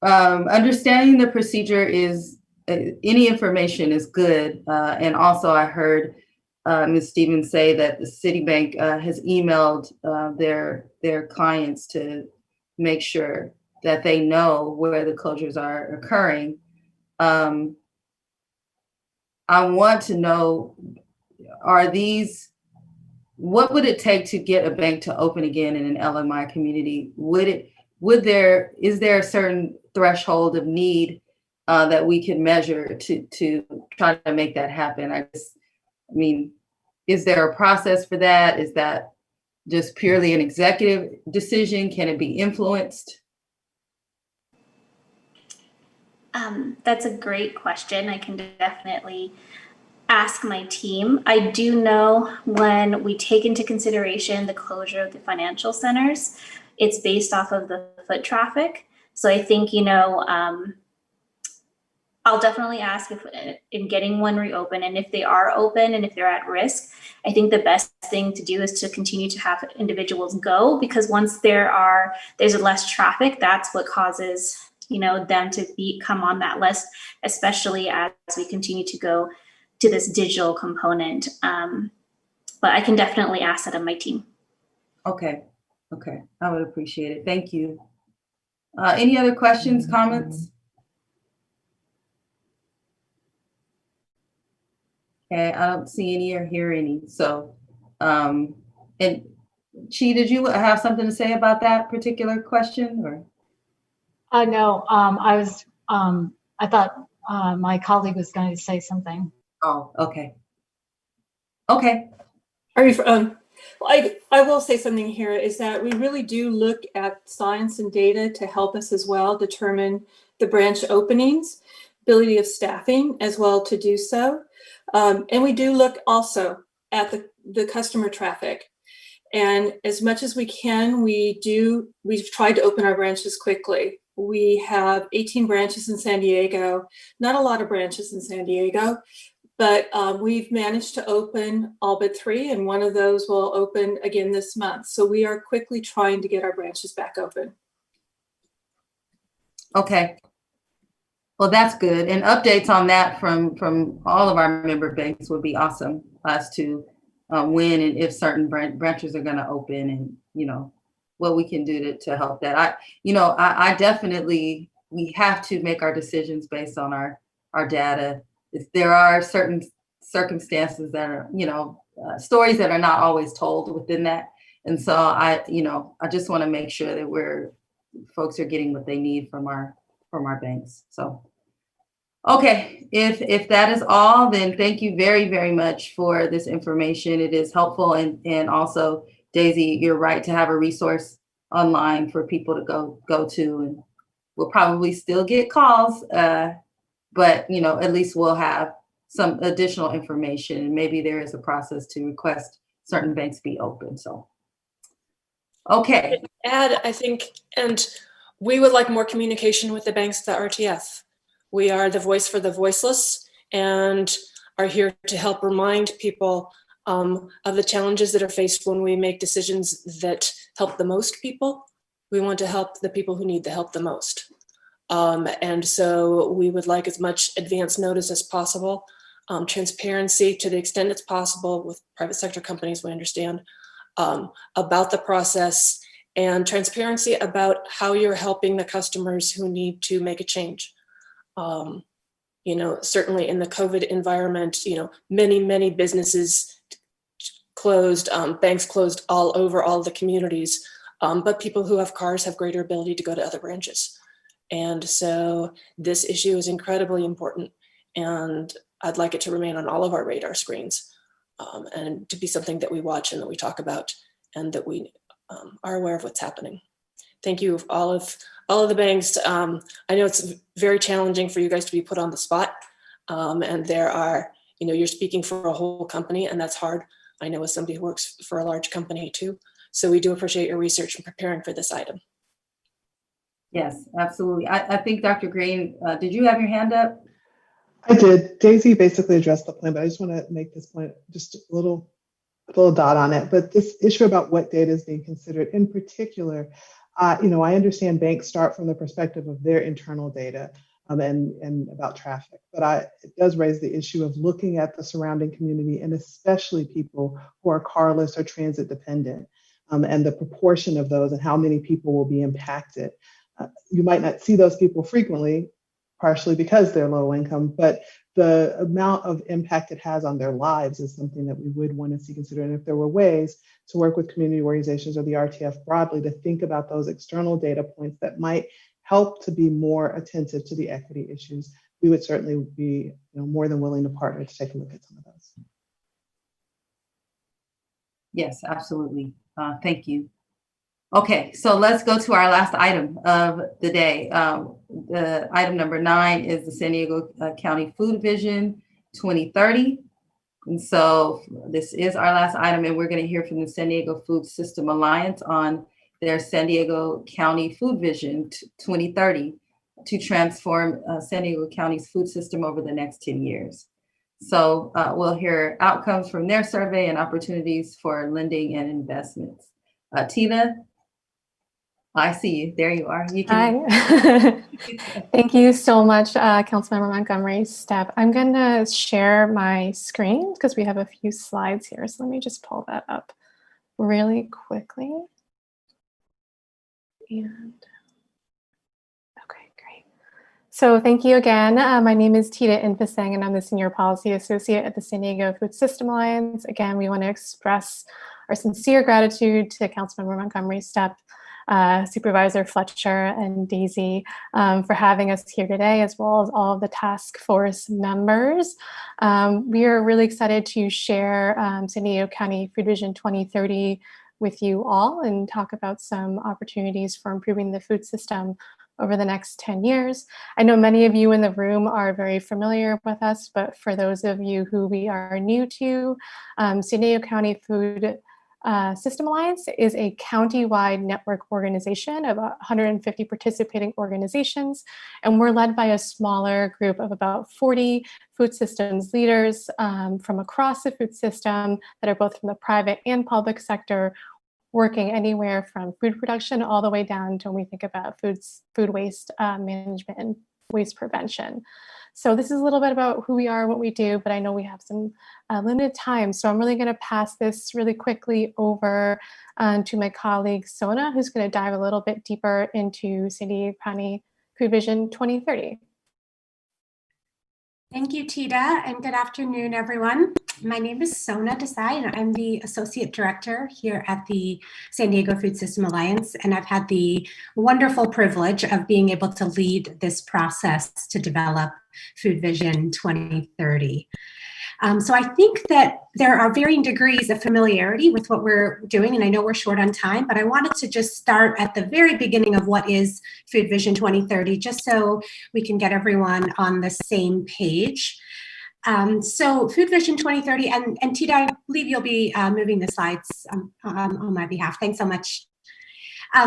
understanding the procedure is, any information is good. And also I heard Ms. Stevens say that the Citibank has emailed their clients to make sure that they know where the closures are occurring. I want to know, what would it take to get a bank to open again in an LMI community? Is there a certain threshold of need that we can measure to try to make that happen? Is there a process for that? Is that just purely an executive decision? Can it be influenced? That's a great question. I can definitely ask my team. I do know when we take into consideration the closure of the financial centers, it's based off of the foot traffic. So I think, I'll definitely ask if in getting one reopened, and if they are open and if they're at risk, I think the best thing to do is to continue to have individuals go, because once there's less traffic, that's what causes, them to come on that list, especially as we continue to go to this digital component. But I can definitely ask that of my team. Okay. I would appreciate it. Thank you. Any other questions, comments? Okay, I don't see any or hear any. So, and Chi, did you have something to say about that particular question, or? No, I thought my colleague was going to say something. Oh, okay. Okay. I will say something here is that we really do look at science and data to help us as well determine the branch openings, ability of staffing as well to do so. And we do look also at the customer traffic. And as much as we can, we've tried to open our branches quickly. We have 18 branches in San Diego, not a lot of branches in San Diego, but we've managed to open all but 3, and one of those will open again this month. So we are quickly trying to get our branches back open. Okay. Well, that's good. And updates on that from all of our member banks would be awesome as to when and if certain branches are going to open, and, what we can do to help that. I definitely, we have to make our decisions based on our data. If there are certain circumstances that are, stories that are not always told within that. And so I just want to make sure that folks are getting what they need from our banks. So, okay, if that is all, then thank you very, very much for this information. It is helpful, and also, Daisy, you're right to have a resource online for people to go to, and we'll probably still get calls, but at least we'll have some additional information, and maybe there is a process to request certain banks be open. So, okay. I think, and we would like more communication with the banks, the RTF. We are the voice for the voiceless, and are here to help remind people of the challenges that are faced when we make decisions that help the most people. We want to help the people who need the help the most. And so we would like as much advance notice as possible, transparency to the extent it's possible with private sector companies, we understand, about the process, and transparency about how you're helping the customers who need to make a change. Certainly in the COVID environment, many businesses closed, banks closed all over all the communities, but people who have cars have greater ability to go to other branches. And so this issue is incredibly important, and I'd like it to remain on all of our radar screens, and to be something that we watch and that we talk about, and that we are aware of what's happening. Thank you, all of the banks. I know it's very challenging for you guys to be put on the spot, and there are, you're speaking for a whole company, and that's hard. I know as somebody who works for a large company too. So we do appreciate your research and preparing for this item. Yes, absolutely. I think Dr. Green, did you have your hand up? I did. Daisy basically addressed the point, but I just want to make this point, just a little dot on it. But this issue about what data is being considered in particular, I understand banks start from the perspective of their internal data and about traffic, but it does raise the issue of looking at the surrounding community, and especially people who are carless or transit dependent, and the proportion of those and how many people will be impacted. You might not see those people frequently, partially because they're low income, but the amount of impact it has on their lives is something that we would want to see considered. And if there were ways to work with community organizations or the RTF broadly to think about those external data points that might help to be more attentive to the equity issues, we would certainly be more than willing to partner to take a look at some of those. Yes, absolutely. Thank you. Okay, so let's go to our last item of the day. The item number 9 is the San Diego County Food Vision 2030. And so this is our last item, and we're going to hear from the San Diego Food System Alliance on their San Diego County Food Vision 2030 to transform San Diego County's food system over the next 10 years. So we'll hear outcomes from their survey and opportunities for lending and investments. Tina, I see you. There you are. You can. Hi. Thank you so much, Councilmember Montgomery Stepp. I'm going to share my screen because we have a few slides here. So let me just pull that up really quickly. And okay, great. So thank you again. My name is Tita Infasang, and I'm the Senior Policy Associate at the San Diego Food System Alliance. Again, we want to express our sincere gratitude to Councilmember Montgomery Stepp, Supervisor Fletcher, and Daisy for having us here today, as well as all of the task force members. We are really excited to share San Diego County Food Vision 2030 with you all and talk about some opportunities for improving the food system over the next 10 years. I know many of you in the room are very familiar with us, but for those of you who we are new to, San Diego County Food System Alliance is a county-wide network organization of 150 participating organizations, and we're led by a smaller group of about 40 food systems leaders from across the food system that are both from the private and public sector, working anywhere from food production all the way down to when we think about food waste management and waste prevention. So this is a little bit about who we are, what we do, but I know we have some limited time. So I'm really going to pass this really quickly over to my colleague, Sona, who's going to dive a little bit deeper into San Diego County Food Vision 2030. Thank you, Tita, and good afternoon, everyone. My name is Sona Desai, and I'm the Associate Director here at the San Diego Food System Alliance, and I've had the wonderful privilege of being able to lead this process to develop Food Vision 2030. So I think that there are varying degrees of familiarity with what we're doing, and I know we're short on time, but I wanted to just start at the very beginning of what is Food Vision 2030, just so we can get everyone on the same page. So Food Vision 2030, and Tita, I believe you'll be moving the slides on my behalf. Thanks so much.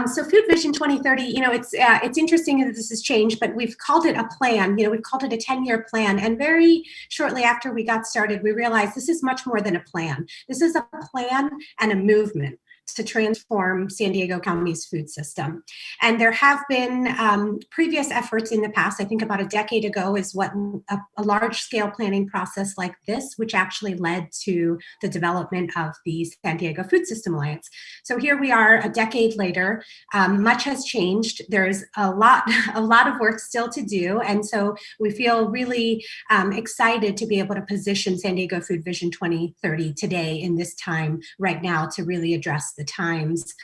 So Food Vision 2030, it's interesting that this has changed, but we've called it a plan. We've called it a 10-year plan. And very shortly after we got started, we realized this is much more than a plan. This is a plan and a movement to transform San Diego County's food system. And there have been previous efforts in the past. I think about a decade ago is what a large-scale planning process like this, which actually led to the development of the San Diego Food System Alliance. So here we are a decade later. Much has changed. There's a lot of work still to do. And so we feel really excited to be able to position San Diego Food Vision 2030 today in this time right now to really address the times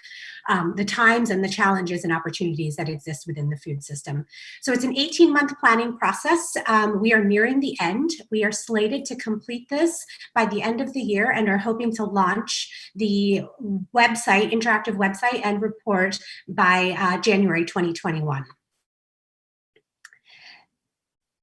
and the challenges and opportunities that exist within the food system. So it's an 18-month planning process. We are nearing the end. We are slated to complete this by the end of the year and are hoping to launch the website, interactive website and report by January 2021.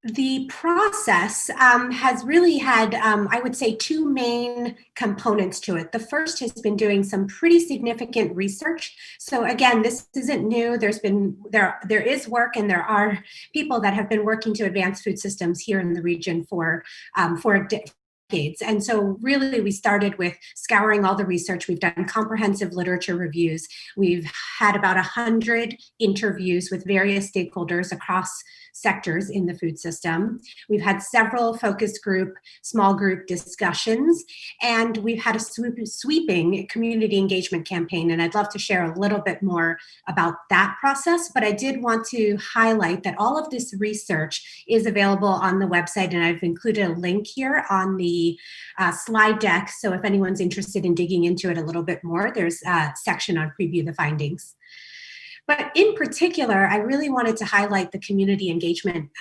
The process has really had, I would say, two main components to it. The first has been doing some pretty significant research. So again, this isn't new. There is work, and there are people that have been working to advance food systems here in the region for decades. And so really we started with scouring all the research. We've done comprehensive literature reviews. We've had about 100 interviews with various stakeholders across sectors in the food system. We've had several focus group, small group discussions, and we've had a sweeping community engagement campaign. And I'd love to share a little bit more about that process, but I did want to highlight that all of this research is available on the website, and I've included a link here on the slide deck. So if anyone's interested in digging into it a little bit more, there's a section on preview the findings. But in particular, I really wanted to highlight the community engagement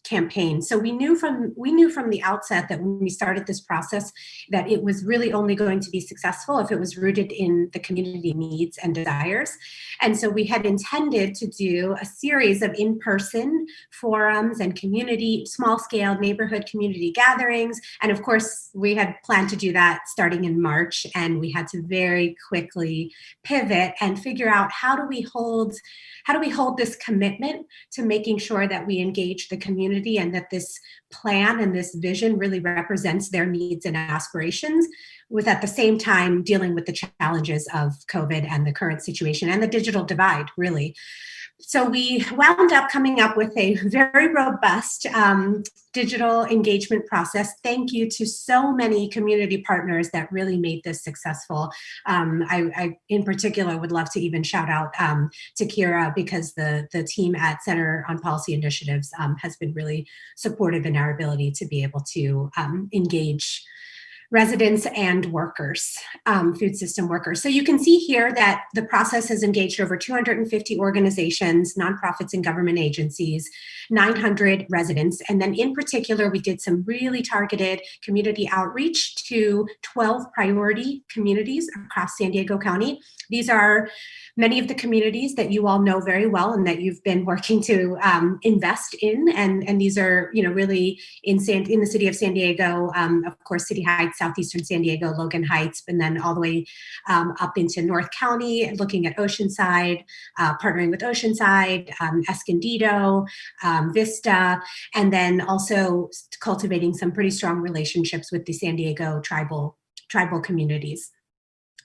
campaign. So we knew from the outset that when we started this process that it was really only going to be successful if it was rooted in the community needs and desires. And so we had intended to do a series of in-person forums and small-scale neighborhood community gatherings. And of course, we had planned to do that starting in March, and we had to very quickly pivot and figure out how do we hold this commitment to making sure that we engage the community and that this plan and this vision really represents their needs and aspirations, with at the same time dealing with the challenges of COVID and the current situation and the digital divide, really. So we wound up coming up with a very robust digital engagement process. Thank you to so many community partners that really made this successful. I in particular would love to even shout out to Kira, because the team at Center on Policy Initiatives has been really supportive in our ability to be able to engage residents and workers, food system workers. So you can see here that the process has engaged over 250 organizations, nonprofits and government agencies, 900 residents. And then in particular, we did some really targeted community outreach to 12 priority communities across San Diego County. These are many of the communities that you all know very well and that you've been working to invest in. And these are, really in the city of San Diego, of course, City Heights, Southeastern San Diego, Logan Heights, and then all the way up into North County, looking at Oceanside, partnering with Oceanside, Escondido, Vista, and then also cultivating some pretty strong relationships with the San Diego tribal communities.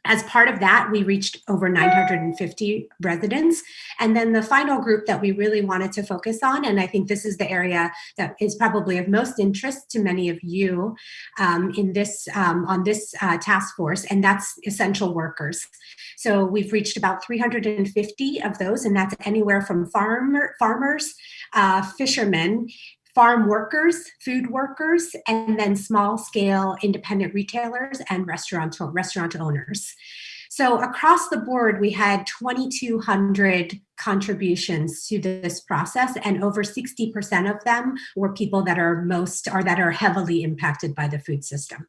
As part of that, we reached over 950 residents. And then the final group that we really wanted to focus on, and I think this is the area that is probably of most interest to many of you on this task force, and that's essential workers. So we've reached about 350 of those, and that's anywhere from farmers, fishermen, farm workers, food workers, and then small-scale independent retailers and restaurant owners. So across the board, we had 2,200 contributions to this process, and over 60% of them were people that are heavily impacted by the food system.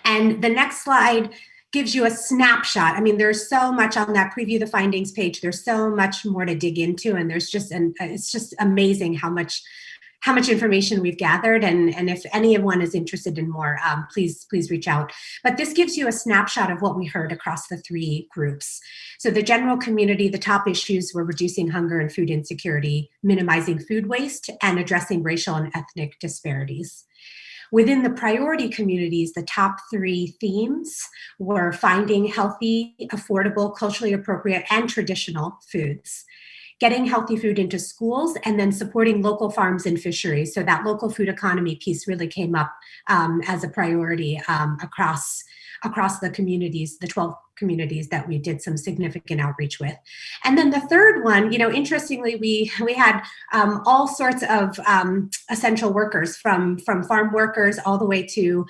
And the next slide gives you a snapshot. I mean, there's so much on that preview the findings page. There's so much more to dig into, and it's just amazing how much information we've gathered. And if anyone is interested in more, please reach out. But this gives you a snapshot of what we heard across the three groups. So the general community, the top issues were reducing hunger and food insecurity, minimizing food waste, and addressing racial and ethnic disparities. Within the priority communities, the top three themes were finding healthy, affordable, culturally appropriate, and traditional foods, getting healthy food into schools, and then supporting local farms and fisheries. So that local food economy piece really came up as a priority across the communities, the 12 communities that we did some significant outreach with. And then the third one, interestingly, we had all sorts of essential workers, from farm workers all the way to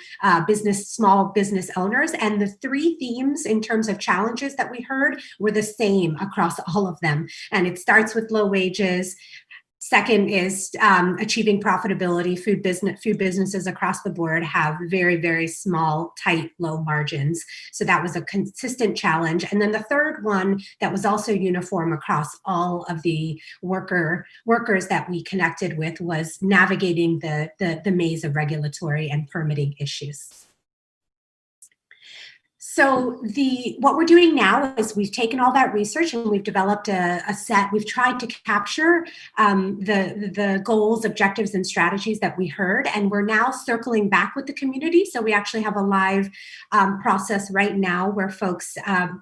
small business owners. And the three themes in terms of challenges that we heard were the same across all of them. And it starts with low wages. Second is achieving profitability. Food businesses across the board have very, very small, tight, low margins. So that was a consistent challenge. And then the third one that was also uniform across all of the workers that we connected with was navigating the maze of regulatory and permitting issues. So what we're doing now is we've taken all that research and we've developed a set. We've tried to capture the goals, objectives, and strategies that we heard, and we're now circling back with the community. So we actually have a live process right now where folks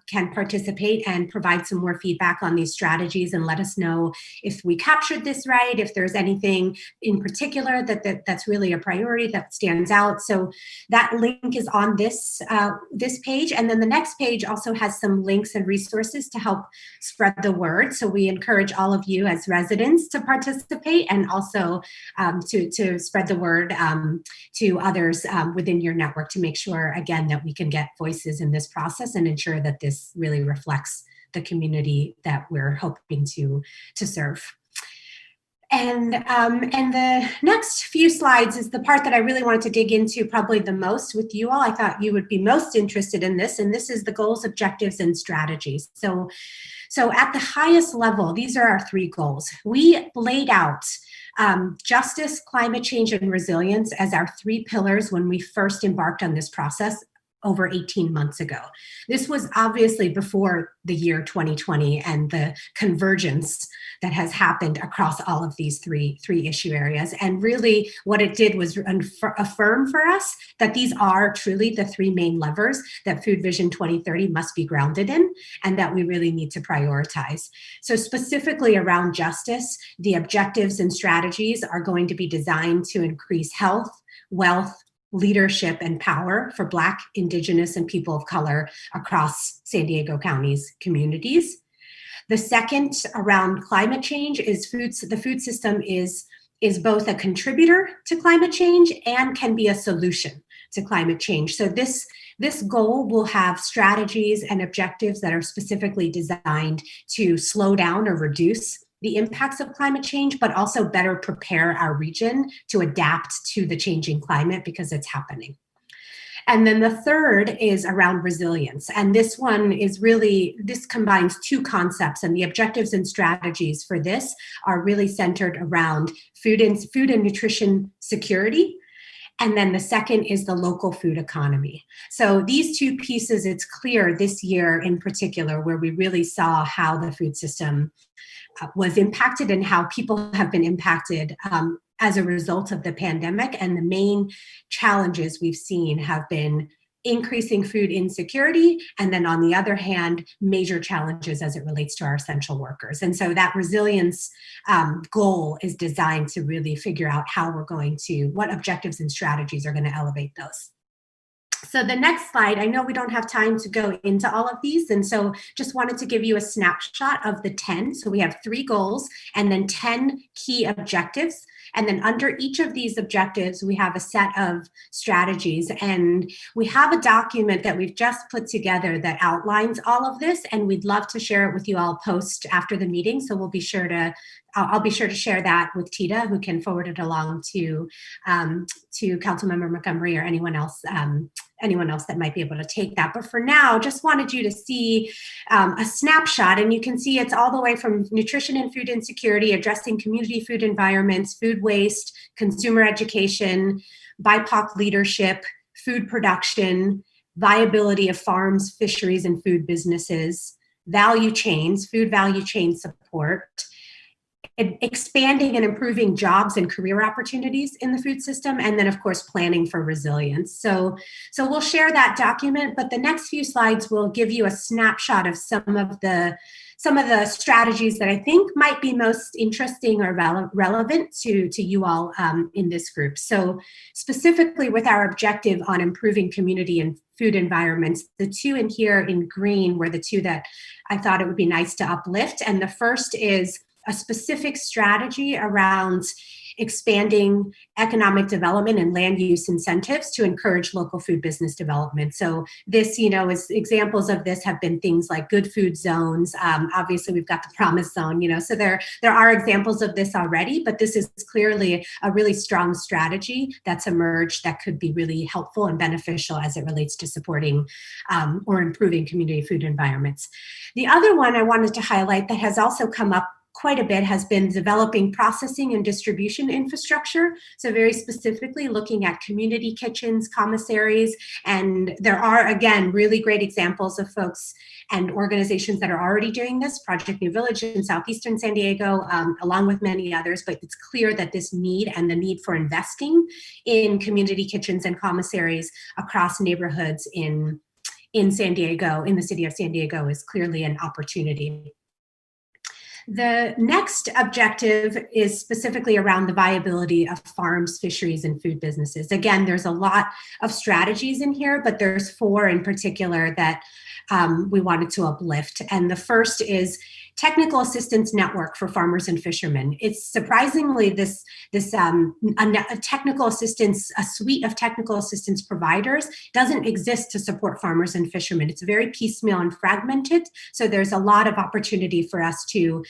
can participate and provide some more feedback on these strategies and let us know if we captured this right, if there's anything in particular that's really a priority that stands out. So that link is on this page. And then the next page also has some links and resources to help spread the word. So we encourage all of you as residents to participate and also to spread the word to others within your network to make sure, again, that we can get voices in this process and ensure that this really reflects the community that we're hoping to serve. And the next few slides is the part that I really wanted to dig into probably the most with you all. I thought you would be most interested in this, and this is the goals, objectives, and strategies. So at the highest level, these are our 3 goals. We laid out justice, climate change, and resilience as our 3 pillars when we first embarked on this process over 18 months ago. This was obviously before the year 2020 and the convergence that has happened across all of these three issue areas. And really what it did was affirm for us that these are truly the 3 main levers that Food Vision 2030 must be grounded in and that we really need to prioritize. So specifically around justice, the objectives and strategies are going to be designed to increase health, wealth, leadership, and power for Black, Indigenous, and people of color across San Diego County's communities. The second, around climate change, is the food system is both a contributor to climate change and can be a solution to climate change. So this goal will have strategies and objectives that are specifically designed to slow down or reduce the impacts of climate change, but also better prepare our region to adapt to the changing climate because it's happening. And then the third is around resilience. And this one is really, this combines 2 concepts, and the objectives and strategies for this are really centered around food and nutrition security. And then the second is the local food economy. So these 2 pieces, it's clear this year in particular, where we really saw how the food system was impacted and how people have been impacted as a result of the pandemic. And the main challenges we've seen have been increasing food insecurity, and then on the other hand, major challenges as it relates to our essential workers. And so that resilience goal is designed to really figure out how we're going to, what objectives and strategies are going to elevate those. So the next slide, I know we don't have time to go into all of these, and so just wanted to give you a snapshot of the 10. So we have 3 goals and then 10 key objectives. And then under each of these objectives, we have a set of strategies. And we have a document that we've just put together that outlines all of this, and we'd love to share it with you all post after the meeting. So we'll be sure to I'll be sure to share that with Tita, who can forward it along to Councilmember Montgomery or anyone else that might be able to take that. But for now, just wanted you to see a snapshot, and you can see it's all the way from nutrition and food insecurity, addressing community food environments, food waste, consumer education, BIPOC leadership, food production, viability of farms, fisheries, and food businesses, value chains, food value chain support, expanding and improving jobs and career opportunities in the food system, and then of course planning for resilience. So we'll share that document, but the next few slides will give you a snapshot of some of the strategies that I think might be most interesting or relevant to you all in this group. So specifically with our objective on improving community and food environments, the 2 in here in green were the 2 that I thought it would be nice to uplift. And the first is a specific strategy around expanding economic development and land use incentives to encourage local food business development. So this, is examples of this have been things like good food zones. Obviously, we've got the promise zone, so there are examples of this already, but this is clearly a really strong strategy that's emerged that could be really helpful and beneficial as it relates to supporting or improving community food environments. The other one I wanted to highlight that has also come up quite a bit has been developing processing and distribution infrastructure. So very specifically looking at community kitchens, commissaries, and there are, again, really great examples of folks and organizations that are already doing this, Project New Village in Southeastern San Diego, along with many others, but it's clear that this need and the need for investing in community kitchens and commissaries across neighborhoods in San Diego, in the city of San Diego, is clearly an opportunity. The next objective is specifically around the viability of farms, fisheries, and food businesses. Again, there's a lot of strategies in here, but there's 4 in particular that we wanted to uplift. And the first is technical assistance network for farmers and fishermen. It's surprisingly a technical assistance, a suite of technical assistance providers doesn't exist to support farmers and fishermen. It's very piecemeal and fragmented. So there's a lot of opportunity for us to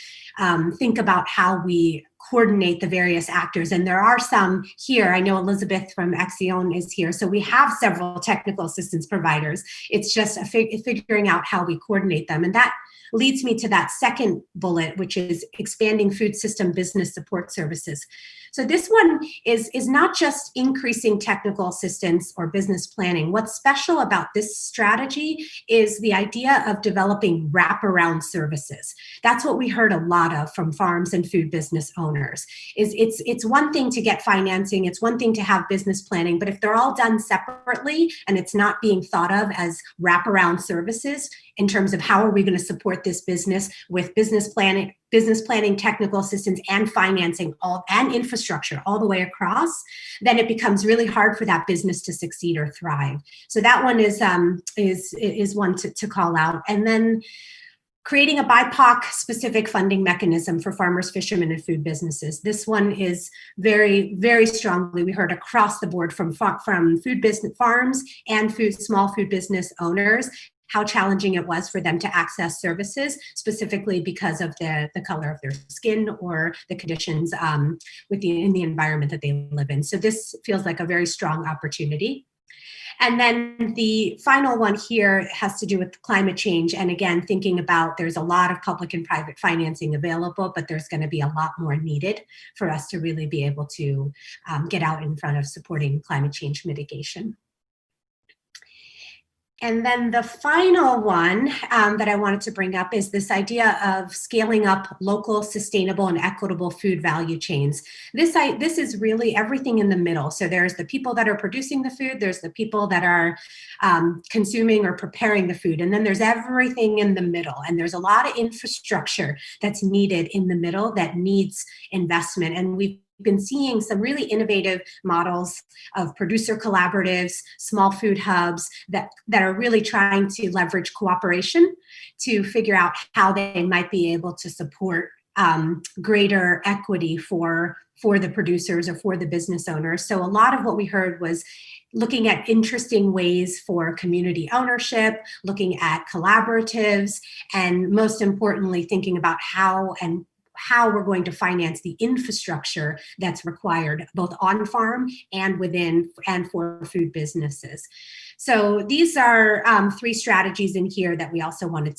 think about how we coordinate the various actors. And there are some here. I know Elizabeth from Accion is here. So we have several technical assistance providers. It's just figuring out how we coordinate them. And that leads me to that second bullet, which is expanding food system business support services. So this one is not just increasing technical assistance or business planning. What's special about this strategy is the idea of developing wraparound services. That's what we heard a lot of from farms and food business owners. It's one thing to get financing, it's one thing to have business planning, but if they're all done separately and it's not being thought of as wraparound services in terms of how are we going to support this business with business planning, technical assistance, and financing, and infrastructure all the way across, then it becomes really hard for that business to succeed or thrive. So that one is one to call out. And then creating a BIPOC specific funding mechanism for farmers, fishermen, and food businesses. This one is very, very strongly, we heard across the board from food business farms and small food business owners, how challenging it was for them to access services, specifically because of the color of their skin or the conditions in the environment that they live in. So this feels like a very strong opportunity. And then the final one here has to do with climate change. And again, thinking about there's a lot of public and private financing available, but there's going to be a lot more needed for us to really be able to get out in front of supporting climate change mitigation. And then the final one that I wanted to bring up is this idea of scaling up local, sustainable, and equitable food value chains. This is really everything in the middle. So there's the people that are producing the food, there's the people that are consuming or preparing the food, and then there's everything in the middle. And there's a lot of infrastructure that's needed in the middle that needs investment. And we've been seeing some really innovative models of producer collaboratives, small food hubs that are really trying to leverage cooperation to figure out how they might be able to support greater equity for the producers or for the business owners. So a lot of what we heard was looking at interesting ways for community ownership, looking at collaboratives, and most importantly, thinking about how we're going to finance the infrastructure that's required both on farm and within and for food businesses. So these are 3 strategies in here that we also wanted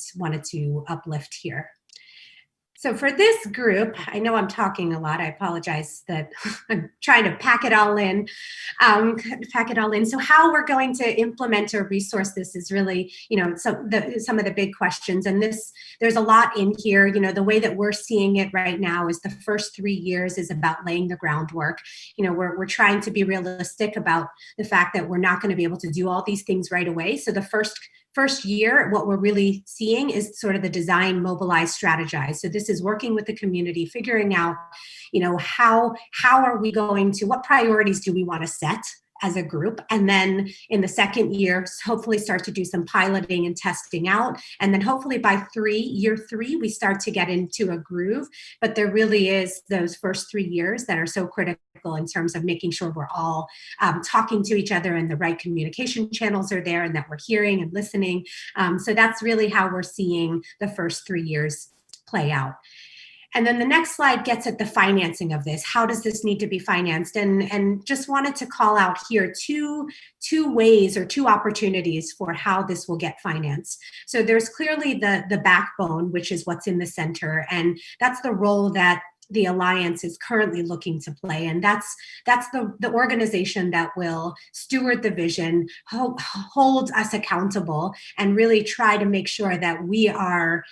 to uplift here. So for this group, I know I'm talking a lot. I apologize that I'm trying to pack it all in. So how we're going to implement or resource this is really, some of the big questions. And there's a lot in here. The way that we're seeing it right now is the first 3 years is about laying the groundwork. We're trying to be realistic about the fact that we're not going to be able to do all these things right away. So the first year, what we're really seeing is sort of the design, mobilize, strategize. So this is working with the community, figuring out, how are we going to, what priorities do we want to set as a group? And then in the second year, hopefully start to do some piloting and testing out. And then hopefully by year three, we start to get into a groove. But there really is those first 3 years that are so critical in terms of making sure we're all talking to each other and the right communication channels are there and that we're hearing and listening. So that's really how we're seeing the first 3 years play out. And then the next slide gets at the financing of this. How does this need to be financed? And just wanted to call out here two ways or two opportunities for how this will get financed. So there's clearly the backbone, which is what's in the center. And that's the role that the Alliance is currently looking to play. And that's the organization that will steward the vision, hold us accountable, and really try to make sure that we are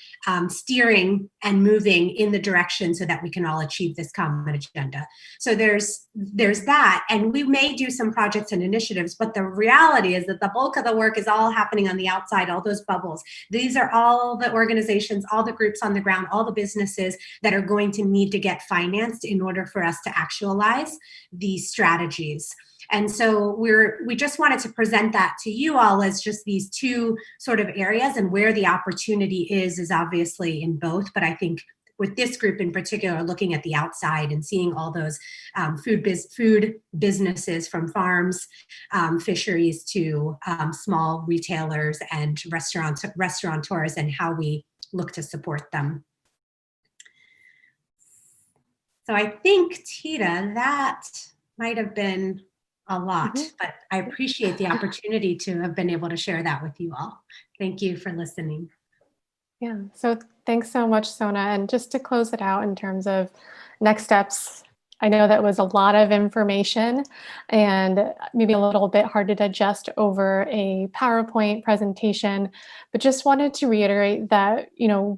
steering and moving in the direction so that we can all achieve this common agenda. So there's that, and we may do some projects and initiatives, but the reality is that the bulk of the work is all happening on the outside, all those bubbles. These are all the organizations, all the groups on the ground, all the businesses that are going to need to get financed in order for us to actualize these strategies. And so we just wanted to present that to you all as just these two sort of areas, and where the opportunity is obviously in both. But I think with this group in particular, looking at the outside and seeing all those food businesses, from farms, fisheries to small retailers and restaurateurs, and how we look to support them. So I think, Tita, that might have been a lot, but I appreciate the opportunity to have been able to share that with you all. Thank you for listening. Yeah, so thanks so much, Sona. And just to close it out in terms of next steps, I know that was a lot of information and maybe a little bit hard to digest over a PowerPoint presentation, but just wanted to reiterate that,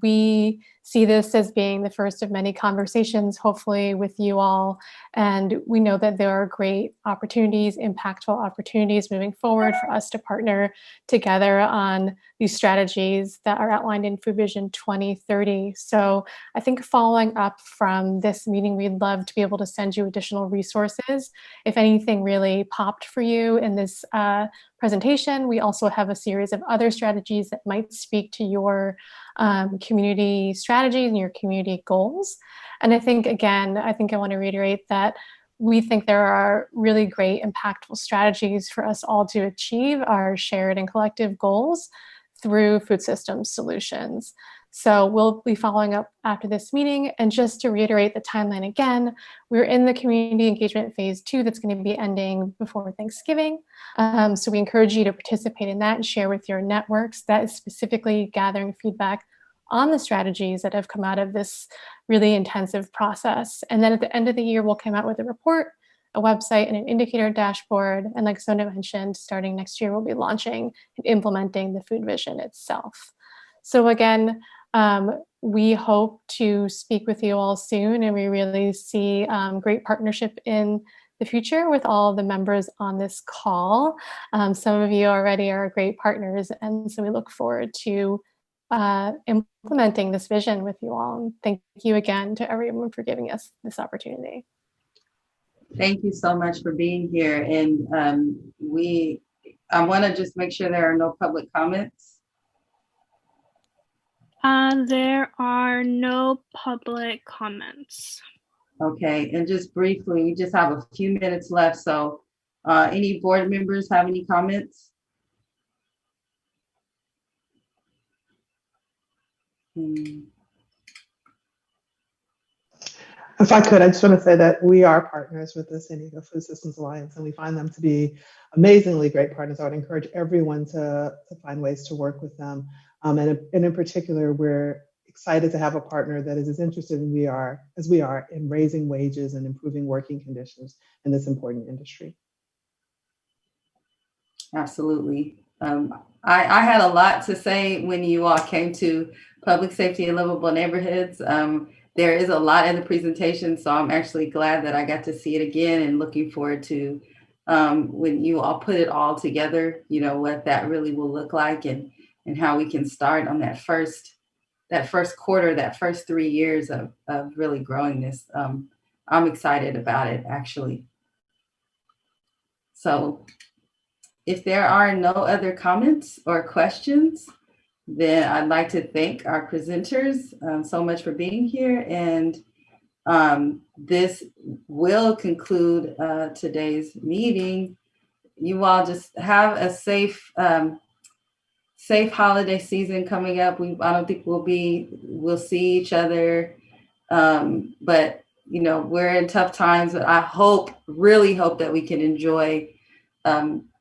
we see this as being the first of many conversations, hopefully with you all. And we know that there are great opportunities, impactful opportunities moving forward for us to partner together on these strategies that are outlined in Food Vision 2030. So I think following up from this meeting, we'd love to be able to send you additional resources. If anything really popped for you in this presentation, we also have a series of other strategies that might speak to your community strategies and your community goals. And I think, again, I want to reiterate that we think there are really great, impactful strategies for us all to achieve our shared and collective goals through food systems solutions. So we'll be following up after this meeting. And just to reiterate the timeline again, we're in the community engagement phase 2 that's going to be ending before Thanksgiving. So we encourage you to participate in that and share with your networks. That is specifically gathering feedback on the strategies that have come out of this really intensive process. And then at the end of the year, we'll come out with a report, a website, and an indicator dashboard. And like Sona mentioned, starting next year, we'll be launching and implementing the food vision itself. So again, we hope to speak with you all soon, and we really see great partnership in the future with all the members on this call. Some of you already are great partners, and so we look forward to implementing this vision with you all. And thank you again to everyone for giving us this opportunity. Thank you so much for being here. And I want to just make sure there are no public comments. There are no public comments. Okay, and just briefly, we just have a few minutes left. So any board members have any comments? If I could, I just want to say that we are partners with the San Diego Food Systems Alliance, and we find them to be amazingly great partners. I would encourage everyone to find ways to work with them. And in particular, we're excited to have a partner that is as interested as we are in raising wages and improving working conditions in this important industry. Absolutely. I had a lot to say when you all came to public safety and livable neighborhoods. There is a lot in the presentation, so I'm actually glad that I got to see it again, and looking forward to when you all put it all together, what that really will look like, and how we can start on that first quarter, that first 3 years of really growing this. I'm excited about it, actually. So if there are no other comments or questions, then I'd like to thank our presenters so much for being here. And this will conclude today's meeting. You all just have a safe holiday season coming up. I don't think we'll see each other But you know, we're in tough times. But I really hope that we can enjoy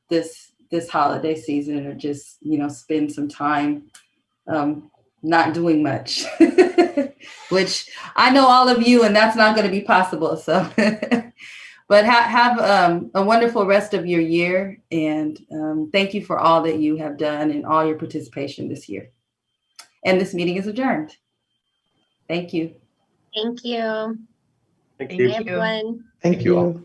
this holiday season, or just, you know, spend some time not doing much, which I know all of you, and that's not going to be possible. So, but have a wonderful rest of your year, and thank you for all that you have done and all your participation this year. And this meeting is adjourned. Thank you. Thank you. Thank you. Everyone. Thank you all.